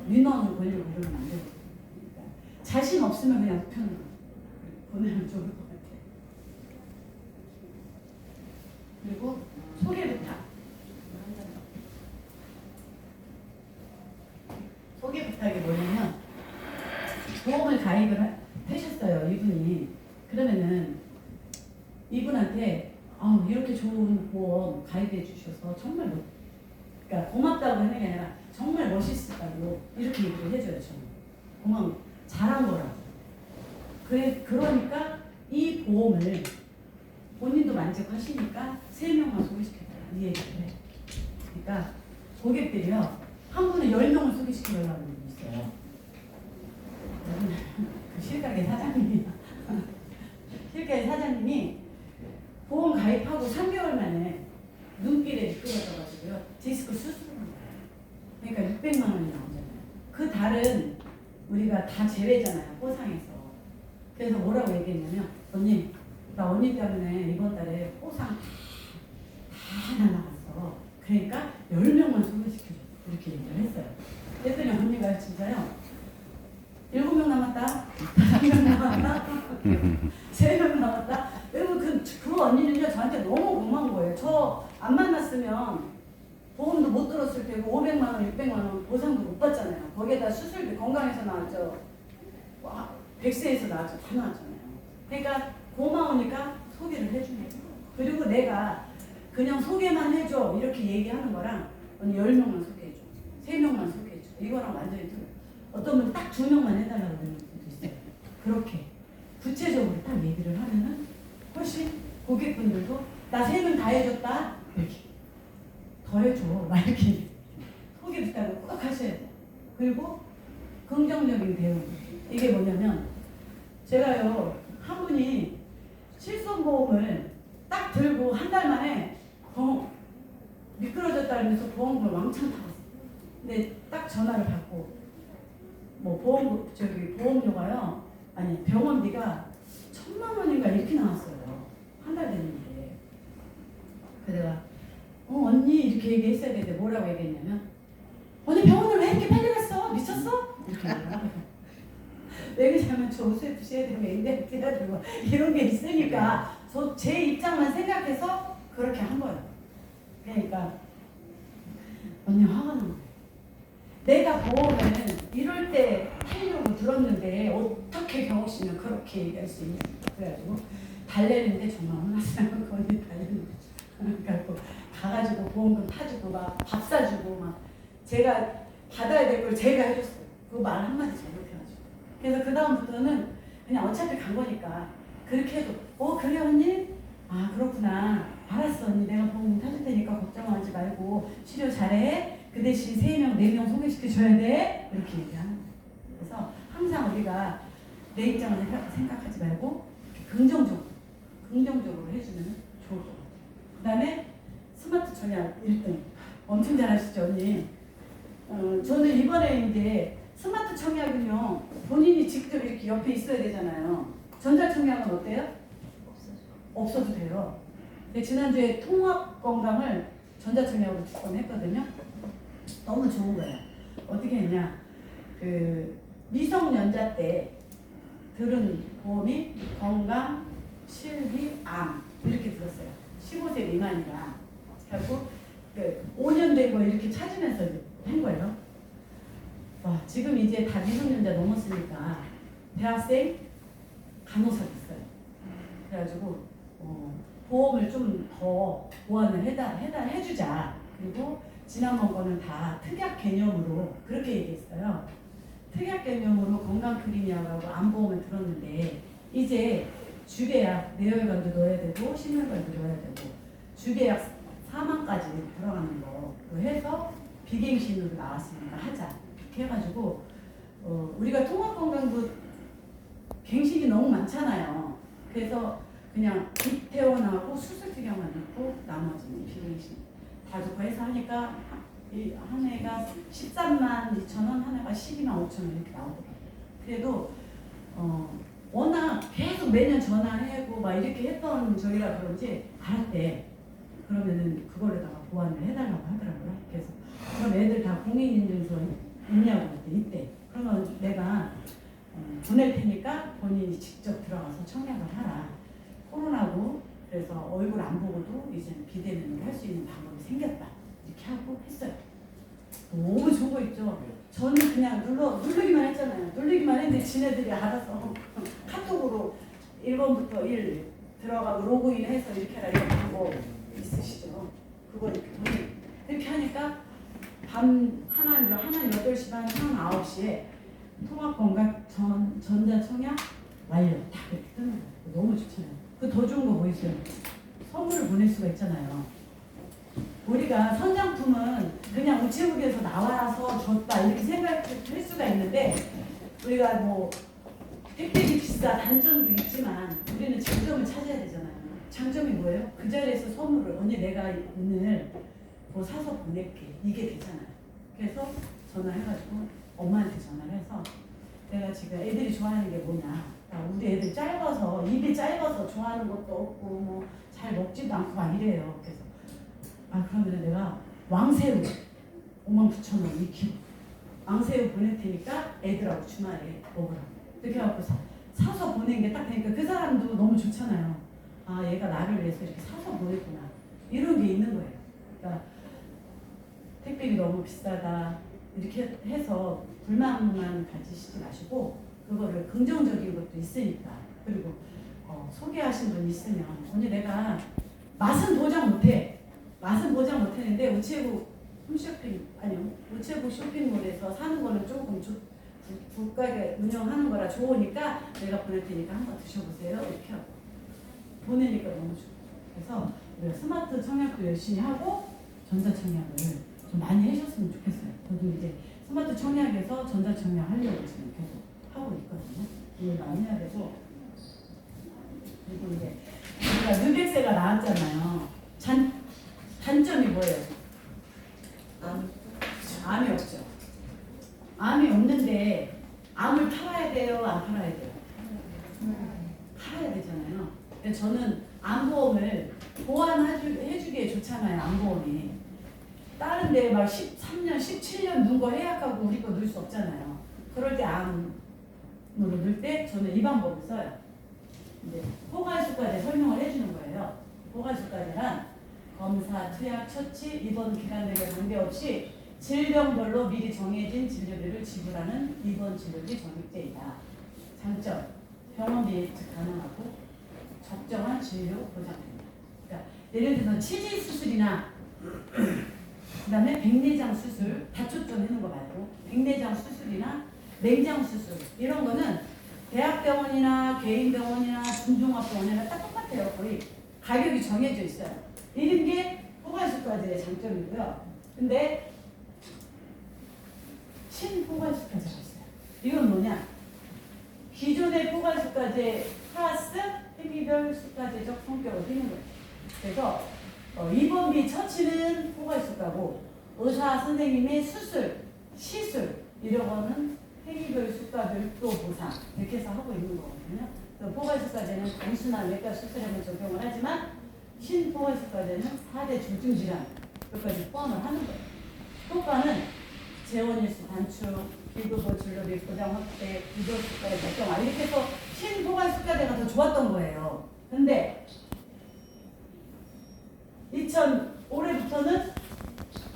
민원 걸리고 이러면 안 돼요. 그러니까 자신 없으면 그냥 우편으로 보내면 좋을 것 같아요. 그리고 소개 부탁. 소개 부탁이 뭐냐면 보험을 가입을 하셨어요. 이분이. 그러면은 이분한테 이렇게 좋은 보험 가입해 주셔서 정말 그러니까 고맙다고 하는 게 아니라 정말 멋있었다고 이렇게 얘기를 해줘요. 저는 고마워. 잘한 거라고. 그러니까 이 보험을 본인도 만족하시니까 3명만 소개시켜달라 이 얘기를 해요. 그러니까 고객들이요 한 분은 10명을 소개시켜달라는 분이 있어요. 그 실가게 사장님이 실가게 사장님이 보험 가입하고 3개월 만에 눈길에 그래가지고 디스크 수술을 한 거예요. 그러니까 600만 원이 나오잖아요. 그 달은 우리가 다 제외잖아요. 포상에서. 그래서 뭐라고 얘기했냐면 언니 나 언니 때문에 이번 달에 포상 다 날라갔어. 그러니까 10명만 소개시켜줘. 이렇게 얘기를 했어요. 그랬더니 언니가 진짜요. 7명 남았다. 5명 남았다. 3명 남았다. 그리고 그 언니는요 저한테 너무 고마운 거예요. 저 안 만났으면 보험도 못 들었을 테고 500만 원, 600만 원 보상도 못 받잖아요. 거기에다 수술비 건강에서 나왔죠. 100세에서 나왔죠. 다 나왔잖아요. 그러니까 고마우니까 소개를 해주는 거예요. 그리고 내가 그냥 소개만 해줘 이렇게 얘기하는 거랑 언니 10명만 소개해줘. 3명만 소개해줘. 이거랑 완전히 틀려요. 어떤 분은 딱 2명만 해달라고 그러는 분도 있어요. 그렇게 구체적으로 딱 얘기를 하면은 훨씬 고객분들도 나 3명 다 해줬다. 이렇게 더 해줘. 막 이렇게 소개 부탁을 꼭 하셔야 돼요. 그리고 긍정적인 대응. 이게 뭐냐면 제가요 한 분이 실손보험을 딱 들고 한 달 만에 미끄러졌다면서 보험금을 왕창 타갔어요. 근데 딱 전화를 받고 뭐 보험료가요 아니 병원비가 1,000만 원인가 이렇게 나왔어요. 한 달 됐는데. 그래서 내가 언니 이렇게 얘기했어야 되는데 뭐라고 얘기했냐면 언니 병원을 왜 이렇게 빨리 갔어? 미쳤어? 이렇게 얘기해요. 왜 그러냐면 저 UFC 해야 되고 인덱스 해야 되고 이런 게 있으니까 제 입장만 생각해서 그렇게 한 거예요. 그러니까 언니 화가 난 거예요. 내가 보험을 이럴 때 하려고 들었는데 어떻게 경호 씨는 그렇게 얘기할 수 있냐. 그래가지고 달래는데 정말 혼났어요. 그 언니 달래는 거죠. 그래갖고 가가지고 보험금 타주고 막 밥 사주고 막 제가 받아야 될 걸 제가 해줬어요. 그 말 한마디 잘못해가지고. 그래서 그 다음부터는 그냥 어차피 간 거니까 그렇게 해도 그래 언니? 아 그렇구나. 알았어 언니 내가 보험 타줄 테니까 걱정하지 말고 치료 잘해. 그 대신 3명, 4명 소개시켜줘야 돼. 이렇게 얘기하는 거예요. 그래서 항상 우리가 내 입장을 생각하지 말고 긍정적으로 해주면 좋을 것 같아요. 그 다음에 스마트 청약 1등. 엄청 잘하시죠 언니? 저는 이번에 이제 스마트 청약은요 본인이 직접 이렇게 옆에 있어야 되잖아요. 전자청약은 어때요? 없어도 돼요. 근데 지난주에 통합건강을 전자청약으로 2번 했거든요. 너무 좋은 거예요. 어떻게 했냐? 그 미성년자 때 들은 보험이 건강, 실비, 암 이렇게 들었어요. 15세 미만이라. 그래갖고 5년 된 거 이렇게 찾으면서 한 거예요. 와, 지금 이제 다 미성년자 넘었으니까 대학생, 간호사 됐어요. 그래가지고 보험을 좀 더 보완을 해주자. 그리고 지난번 거는 다 특약 개념으로 그렇게 얘기했어요. 특약 개념으로 건강 프리미엄하고 암보험을 들었는데 이제 주계약 내혈관도 넣어야 되고 심혈관도 넣어야 되고 주계약 4만까지 들어가는 거 해서 비갱신으로 나왔으니까 하자 이렇게 해가지고 우리가 통합건강도 갱신이 너무 많잖아요. 그래서 그냥 입퇴원하고 수술특약만 있고 나머지는 비갱신 다 좋고 해서 하니까 한 해가 13만 2천 원, 한 해가 12만 5천 원 이렇게 나오더라고요. 그래도 워낙 계속 매년 전화하고 막 이렇게 했던 저희라 그런지 알았대. 그러면은 그걸로다가 보완을 해달라고 하더라고요. 그래서 그럼 애들 다 공인인증서 있냐고 그랬더니 있대. 그러면 내가 보낼 테니까 본인이 직접 들어가서 청약을 하라. 코로나고 그래서 얼굴 안 보고도 이제 비대면으로 할 수 있는 방법이 생겼다. 이렇게 하고 했어요. 너무 좋은 거 있죠. 저는 그냥 누르기만 했잖아요. 누르기만 했는데 지네들이 알아서 카톡으로 1번부터 1 들어가고 로그인해서 이렇게 하라 이런 방법 있으시죠. 그거 이렇게 하니까 밤 하나는 8시 반, 하나는 9시에 통합건강 전자청약 완료 딱 이렇게 뜨는 거예요. 너무 좋잖아요. 그 더 좋은 거 뭐 있어요? 선물을 보낼 수가 있잖아요. 우리가 선장품은 그냥 우체국에서 나와서 줬다 이렇게 생각할 수가 있는데 우리가 뭐 택배비 비싸 단점도 있지만 우리는 장점을 찾아야 되잖아요. 장점이 뭐예요? 그 자리에서 선물을 언니 내가 오늘 그거 사서 보낼게. 이게 되잖아요. 그래서 전화해가지고 엄마한테 전화를 해서 내가 지금 애들이 좋아하는 게 뭐냐. 우리 애들 짧아서 입이 짧아서 좋아하는 것도 없고 뭐 잘 먹지도 않고 막 이래요. 그래서 그러면 내가 왕새우 59,000원 2kg 왕새우 보낼 테니까 애들하고 주말에 먹으라고. 이렇게 해갖고 사서 보낸 게 딱 되니까 그 사람도 너무 좋잖아요. 얘가 나를 위해서 이렇게 사서 보냈구나. 이런 게 있는 거예요. 그러니까 택배비 너무 비싸다 이렇게 해서 불만만 가지시지 마시고 그거를 긍정적인 것도 있으니까. 그리고 소개하신 분 있으면 오늘 내가 맛은 보장 못해. 맛은 보장 못했는데 우체국 우체국 쇼핑몰에서 사는 거는 조금 국가에 운영하는 거라 좋으니까 내가 보낼 테니까 한번 드셔보세요. 이렇게 하고 보내니까 너무 좋고. 그래서 우리가 스마트 청약도 열심히 하고 전자청약을 좀 많이 해주셨으면 좋겠어요. 저도 이제 스마트 청약에서 전자청약 하려고 지금 계속 하고 있거든요. 이걸 많이 해야 되고. 그리고 이제 우리가 르백세가 나왔잖아요. 단점이 뭐예요? 암이 없죠. 암이 없는데 암을 팔아야 돼요? 안 팔아야 돼요? 팔아야 되잖아요. 근데 저는 암보험을 보완해주기에 좋잖아요. 암보험이. 다른 데 막 13년, 17년 넣은 거 해약하고 우리 거 넣을 수 없잖아요. 그럴 때 암으로 넣을 때 저는 이 방법을 써요. 이제 포괄수까지 설명을 해주는 거예요. 포괄수까지란 검사, 투약, 처치, 입원 기간들과 관계없이 질병별로 미리 정해진 진료비를 지불하는 입원 진료비 적립제이다. 장점, 병원비 예측 가능하고 적정한 진료 보장됩니다. 그러니까 예를 들어서 치질 수술이나 그 다음에 백내장 수술, 다초점 해놓은 거 말고 백내장 수술이나 맹장 수술 이런 거는 대학병원이나 개인병원이나 중종합병원이나 딱 똑같아요. 거의 가격이 정해져 있어요. 이런 게 포괄수까지의 장점이고요. 근데 신포괄수까지가 있어요. 이건 뭐냐? 기존의 포괄수까지 플러스 폐기별 수까지적 성격을 띠는 거예요. 그래서 입원비 처치는 포괄수가고 의사 선생님의 수술, 시술 이런 거는 폐기별 수가 별도 보상 이렇게 해서 하고 있는 거거든요. 그래서 포괄수까지는 단순한 외과 수술에만 적용을 하지만 신포괄수까지는 4대 중증질환 여기까지 포함을 하는 거예요. 효과는 재원일수 단축, 비급여 진료비 보장 확대, 비교수가의 결정화 이렇게 해서 신포괄수까지가 더 좋았던 거예요. 근데 올해부터는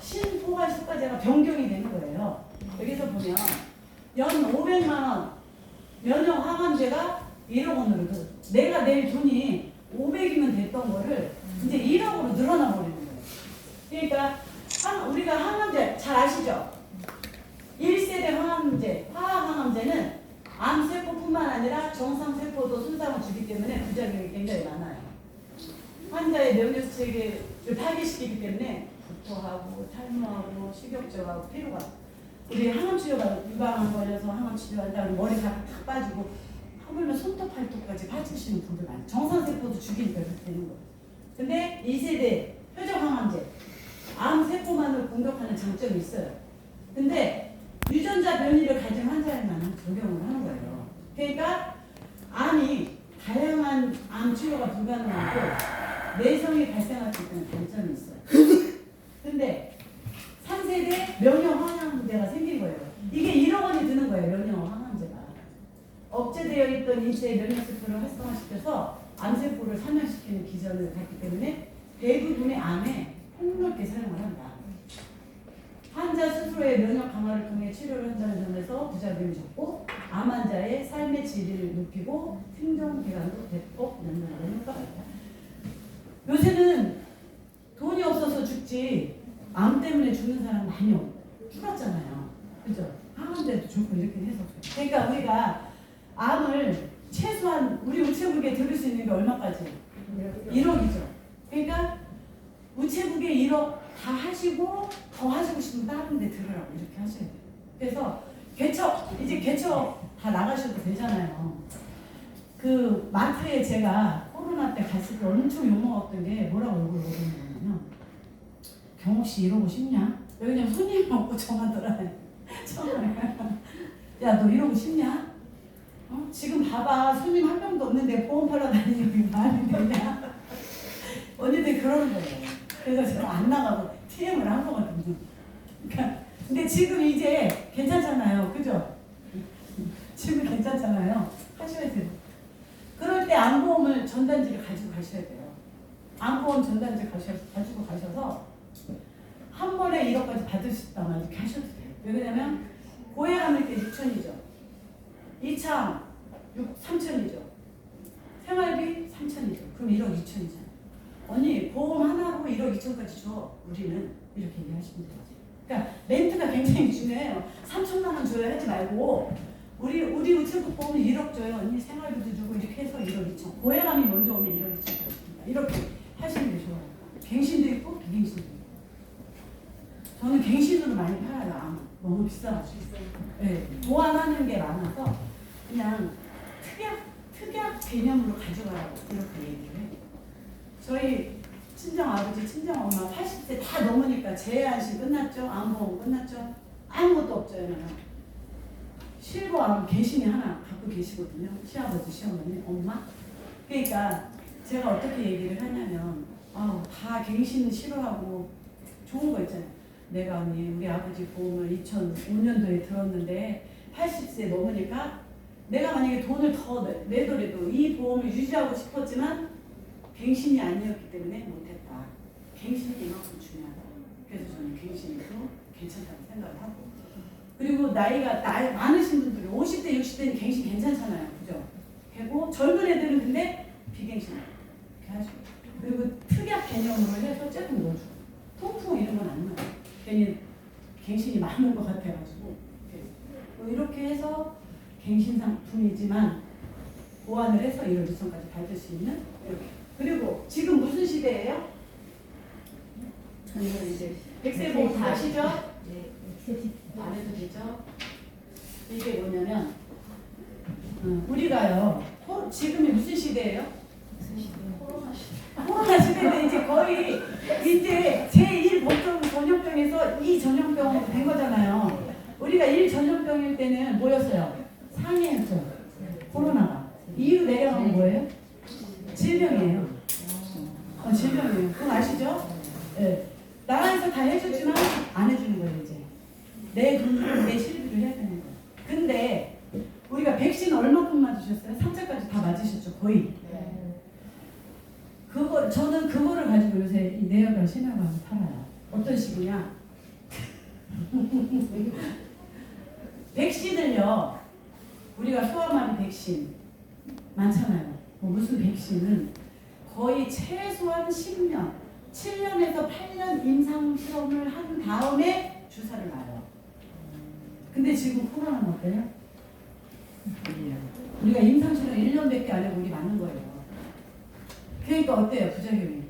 신포괄수까지가 변경이 되는 거예요. 여기서 보면 연 500만 원 면역 항암제가 1억 원으로 내가 낼 돈이 500이면 됐던 거를 이제 1억으로 늘어나 버리는 거예요. 그러니까 우리가 항암제 잘 아시죠? 1세대 항암제, 화학 항암제는 암세포뿐만 아니라 정상세포도 손상을 주기 때문에 부작용이 굉장히 많아요. 환자의 면역 체계를 파괴시키기 때문에 구토하고 탈모하고 식욕저하고 피로가 우리 항암치료가 유방암 걸려서 항암치료한다면 머리가 탁 빠지고 하물며 손톱 팔톱까지 빠지시는 분들 많아요. 정상세포도 죽이니까 그렇게 되는 거예요. 근데 2세대 표적 항암제 암세포만을 공격하는 장점이 있어요. 근데 유전자 변이를 가진 환자에만 적용을 하는 거예요. 그러니까 암이 다양한 암 치료가 불가능하고 내성이 발생할 수 있다는 단점이 있어요. 근데 3세대 면역 항암제가 생긴 거예요. 이게 1억 원이 드는 거예요. 면역 항암제가. 억제되어 있던 인체의 면역세포를 활성화시켜서 암세포를 사멸시키는 기전을 갖기 때문에 대부분의 암에 폭넓게 사용을 한다. 환자 스스로의 면역 강화를 통해 치료를 한다는 점에서 부작용이 적고 암 환자의 삶의 질을 높이고 생존 기간도 대폭 연장하는 효과가 있다. 요새는 돈이 없어서 죽지 암 때문에 죽는 사람 많이 줄었잖아요. 그죠? 항암제도 좋고 이렇게 해서. 그러니까 우리가 암을 최소한 우리 우체국에 들을 수 있는 게 얼마까지? 1억이죠. 그러니까 우체국에 1억 다 하시고 더 하시고 싶으면 다른 데 들으라고 이렇게 하셔야 돼요. 그래서 이제 개척 다 나가셔도 되잖아요. 그 마트에 제가 코로나 때 갔을 때 엄청 욕먹었던 게 뭐라고 욕을 먹었냐면 경옥 씨 이러고 싶냐? 왜냐면 손님 없고 저만 돌아다니. 야, 너 이러고 싶냐? 어? 지금 봐봐. 손님 한 명도 없는데 보험 팔러 다니는 게 말이 되냐? 언니들 그러는 거예요. 그래서 제가 안 나가고 TM을 한 거거든요. 그러니까 근데 지금 이제 괜찮잖아요. 그죠? 지금 괜찮잖아요. 하셔야 돼요. 그럴 때 암보험을 전단지를 가지고 가셔야 돼요. 암보험 전단지 가지고 가셔서 한 번에 1억까지 받을 수 있다면 이렇게 하셔도 돼요. 왜냐면 고해감일 때 6천이죠. 2차 3천이죠. 생활비 3천이죠. 그럼 1억 2천이잖아요. 언니 보험 하나로 1억 2천까지 줘. 우리는 이렇게 얘기하시면 되죠. 그러니까 멘트가 굉장히 중요해요. 3천만 원 줘야 하지 말고 우리 우체국 보험은 1억 줘요. 언니 생활비도 주고 이렇게 해서 1억 2천. 고해감이 먼저 오면 1억 2천까지. 이렇게 하시는 게 좋아요. 갱신도 있고 비갱신도 있고. 저는 갱신으로 많이 팔아요. 암. 너무 비싸가지고. 네, 보완하는 게 많아서 그냥 특약 개념으로 가져가라고 이렇게 얘기를 해요. 저희 친정 아버지, 친정 엄마 80세 다 넘으니까 재해안심 끝났죠? 암보험 끝났죠? 아무것도 없잖아요. 실버암 개신이 하나 갖고 계시거든요. 시아버지, 시어머니, 엄마. 그러니까 제가 어떻게 얘기를 하냐면 다 갱신은 싫어하고 좋은 거 있잖아요. 내가 언니 우리 아버지 보험을 2005년도에 들었는데 80세 넘으니까 내가 만약에 돈을 더 내더라도 이 보험을 유지하고 싶었지만 갱신이 아니었기 때문에 못했다. 갱신이 이만큼 중요하다. 그래서 저는 갱신도 괜찮다고 생각을 하고. 그리고 나이가 많으신 분들이 50대, 60대는 갱신 괜찮잖아요. 그죠? 그리고 젊은 애들은 근데 비갱신 이렇게 하시고. 그리고 특약 개념으로 해서 조금 넣어주고. 통풍 이런 건 안 넣어요. 괜히 갱신이 많은 것 같아가지고. 뭐 이렇게 해서 갱신 상품이지만 보완을 해서 1월 2천까지 받을 수 있는 이렇게. 그리고 지금 무슨 시대예요? 저희는 이제 100세 보험 다 아시죠? 네. 안 해도 되죠? 이게 뭐냐면 우리가요 지금이 무슨 시대예요? 코로나 시대인데 이제 거의 이제 제1 전염병에서 2 전염병 된 거잖아요. 우리가 1 전염병일 때는 뭐였어요? 상해였죠. 코로나가. 2로 내려가면 뭐예요? 질병이에요. 질병이에요. 그건 아시죠? 네. 나라에서 다 해줬지만 안 해주는 거예요 이제. 내 돈으로 내 실비를 해야 되는 거예요. 근데 우리가 백신 얼마큼 맞으셨어요? 3차까지 다 맞으셨죠 거의. 저는 그거를 가지고 요새 이 내역을 신약을 팔아요. 어떤 식이냐? 백신을요, 우리가 소아마비 백신 많잖아요. 뭐 무슨 백신은 거의 최소한 10년, 7년에서 8년 임상 실험을 한 다음에 주사를 놔요. 근데 지금 코로나는 어때요? 우리가 임상 실험 1년밖에 안 하고 우리 맞는 거예요. 그러니까 어때요? 부작용이?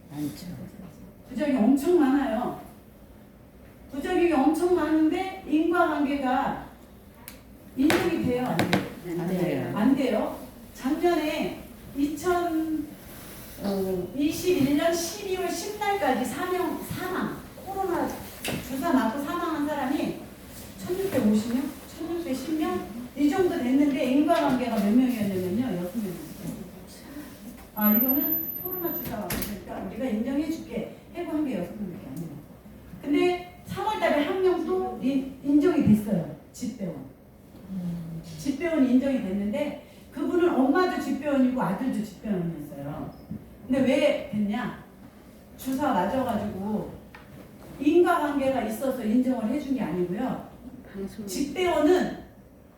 많죠. 부작용이 엄청 많아요. 부작용이 엄청 많은데 인과관계가 인정이 돼요? 안 돼요? 안 돼요. 안 돼요. 작년에 2021년 12월 10날까지 사망, 코로나 주사 맞고 사망한 사람이 1650명? 1610명? 이 정도 됐는데 인과관계가 몇 명이었냐면요. 6명이었어요. 이거는 코로나 주사 맞으니까 우리가 인정해줄게. 해고한 게 6명밖에 안 돼요. 근데 3월달에 한 명도 인정이 됐어요. 집배원. 집배원이 인정이 됐는데 그분은 엄마도 집배원이고 아들도 집배원이었어요. 근데 왜 됐냐? 주사 맞아가지고 인과관계가 있어서 인정을 해준 게 아니고요. 집배원은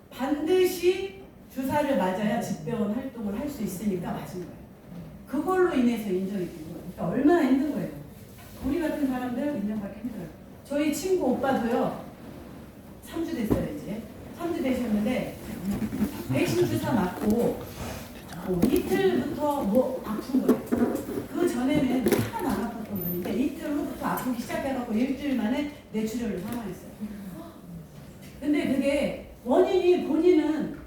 반드시 주사를 맞아야 집배원 활동을 할 수 있으니까 맞은 거예요. 그걸로 인해서 인정이 된 거예요. 그러니까 얼마나 힘든 거예요. 우리 같은 사람들 인정받기 힘들어요. 저희 친구 오빠도요. 3주 됐어요 이제. 3주 되셨는데 백신 주사 맞고 이틀부터 뭐 아픈 거예요. 그 전에는 하나도 안 아팠던 분인데 이틀 후부터 아프기 시작해갖고 일주일 만에 뇌출혈로 사망했어요. 근데 그게 원인이 본인은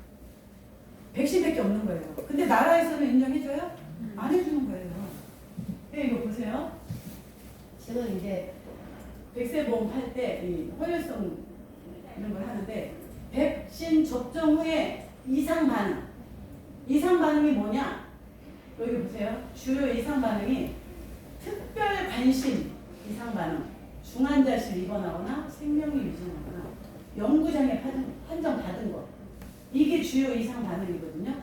백신밖에 없는 거예요. 근데 나라에서는 인정해줘요? 안 해주는 거예요. 이거 보세요. 지금 이제 백세보험 팔 때 이 허혈성 이런 걸 하는데 백신 접종 후에 이상 반응. 이상 반응이 뭐냐? 여기 보세요. 주요 이상 반응이 특별 관심 이상 반응, 중환자실 입원하거나 생명이 위중하거나 연구장애 판정 받은 것. 이게 주요 이상 반응이거든요.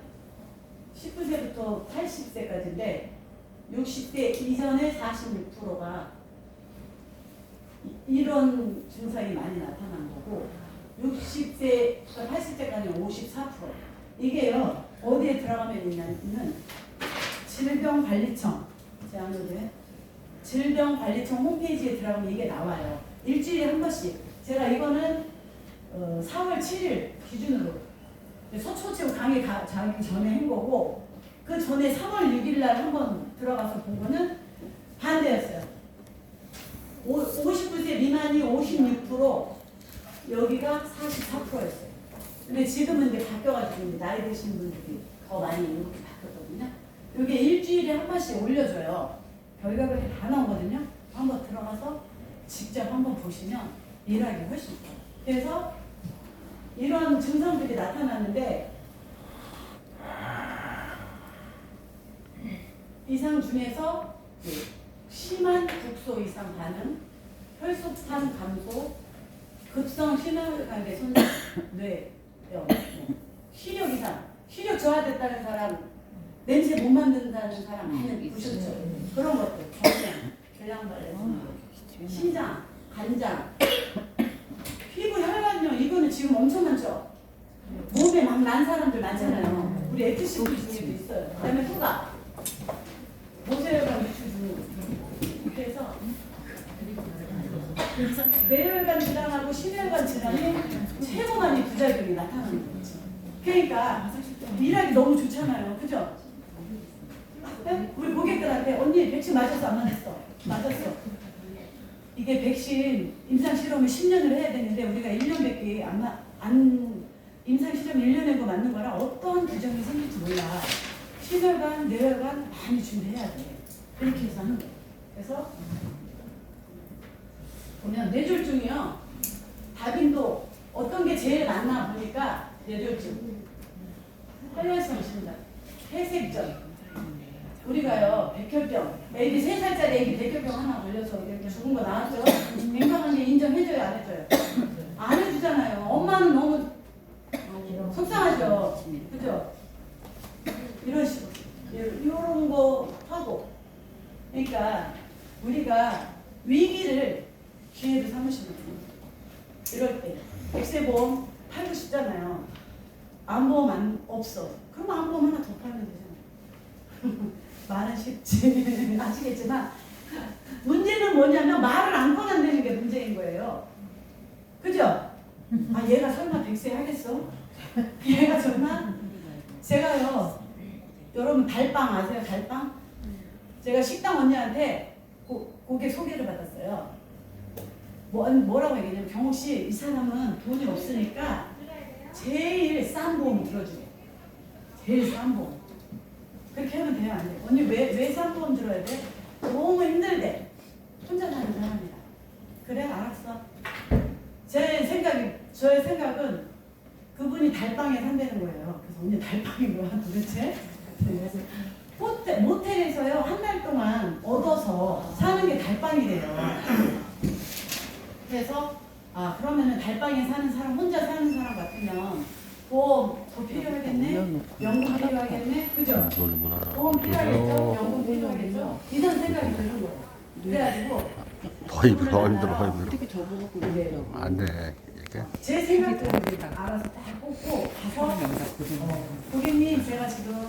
19세부터 80세까지인데 60세 이전의 46%가 이런 증상이 많이 나타난 거고 60세부터 80세까지는 54%. 이게요. 어디에 들어가면 있냐면 질병관리청 제안호대 질병관리청 홈페이지에 들어가면 이게 나와요. 일주일에 한 번씩. 제가 이거는 4월 7일 기준으로 서초체육 강의 가기 전에 한 거고 그 전에 3월 6일 날 한번 들어가서 본 거는 반대였어요. 59세 미만이 56%, 여기가 44%였어요. 근데 지금은 이제 바뀌어가지고 나이 드신 분들이 더 많이 이렇게 바뀌었거든요. 이게 일주일에 한 번씩 올려줘요. 결과가 이렇게 다 나오거든요. 한번 들어가서 직접 한번 보시면 일하기 훨씬 좋아요. 그래서 이런 증상들이 나타나는데 이상 중에서 심한 국소 이상 반응, 혈소판 감소, 급성 심혈관계 손상, 뇌병, 시력 이상, 시력 저하됐다는 사람, 냄새 못 맡는다는 사람 많이 보셨죠? 그런 것들, 결량발레, 신장, 간장, 피부 혈관염 이거는 지금 엄청 많죠? 몸에 막 난 사람들 많잖아요. 우리 FCP 중에도 있어요. 그다음에 후각, 모세혈관 유출 중. 그래서 뇌혈관 질환하고 심혈관 질환이 최고 많이 부작용이 나타나는 거죠. 그러니까 일하기 너무 좋잖아요. 그죠? 네? 우리 고객들한테 언니 백신 맞았어 안 맞았어? 맞았어. 이게 백신 임상 실험을 10년을 해야 되는데 우리가 1년밖에 안 임상 실험 1년에 거 맞는 거라 어떤 규정이 생길지 몰라. 심혈관, 뇌혈관 많이 준비해야 돼. 그렇게 해서 하는 거예요. 그래서 보면 뇌졸중이요. 다빈도 어떤 게 제일 많나 보니까 뇌졸중, 혈혈성 심장, 폐색전. 우리가요 백혈병, 애기 3살짜리 애기 백혈병 하나 걸려서 이렇게 죽은 거 나왔죠? 민감한 게 인정해줘요 안 해줘요? 안 해주잖아요. 엄마는 너무 속상하죠. 그죠? 이런 식으로 이런 거 하고 그러니까 우리가 위기를 기회로 삼으시면 돼요. 이럴 때 백세보험 팔고 싶잖아요. 암보험 없어. 그럼 암보험 하나 더 팔면 되잖아요. 말은 쉽지 아시겠지만 문제는 뭐냐면 말을 안 꺼낸다는 게 문제인 거예요. 그죠? 아 얘가 설마 100세 하겠어? 얘가 설마? 제가요 여러분 달빵 아세요? 달빵? 제가 식당 언니한테 고객 소개를 받았어요. 뭐라고 얘기냐면 경옥 씨 이 사람은 돈이 없으니까 제일 싼 보험 들어주게. 제일 싼 보험. 그렇게 하면 돼요? 안 돼요? 언니 왜 싼 보험 들어야 돼? 너무 힘들대. 혼자 사는 사람이다. 그래 알았어. 저의 생각은 그분이 달방에 산다는 거예요. 그래서 언니 달방이 뭐야 도대체? 그래서 모텔에서요 한 달 동안 얻어서 사는 게 달방이래요. 그래서 그러면은 달방에 사는 사람 혼자 사는 사람 같으면 보험 더 필요하겠네? 연금 필요하겠네? 그죠? 보험 필요하겠죠? 연금 필요하겠죠? 이런 생각이 드는 거예요. 그래가지고 더 힘들어. 어떻게 저보고 안 돼. 이렇게. 제 생각대로 알아서 딱 뽑고 가서 고객님 제가 지금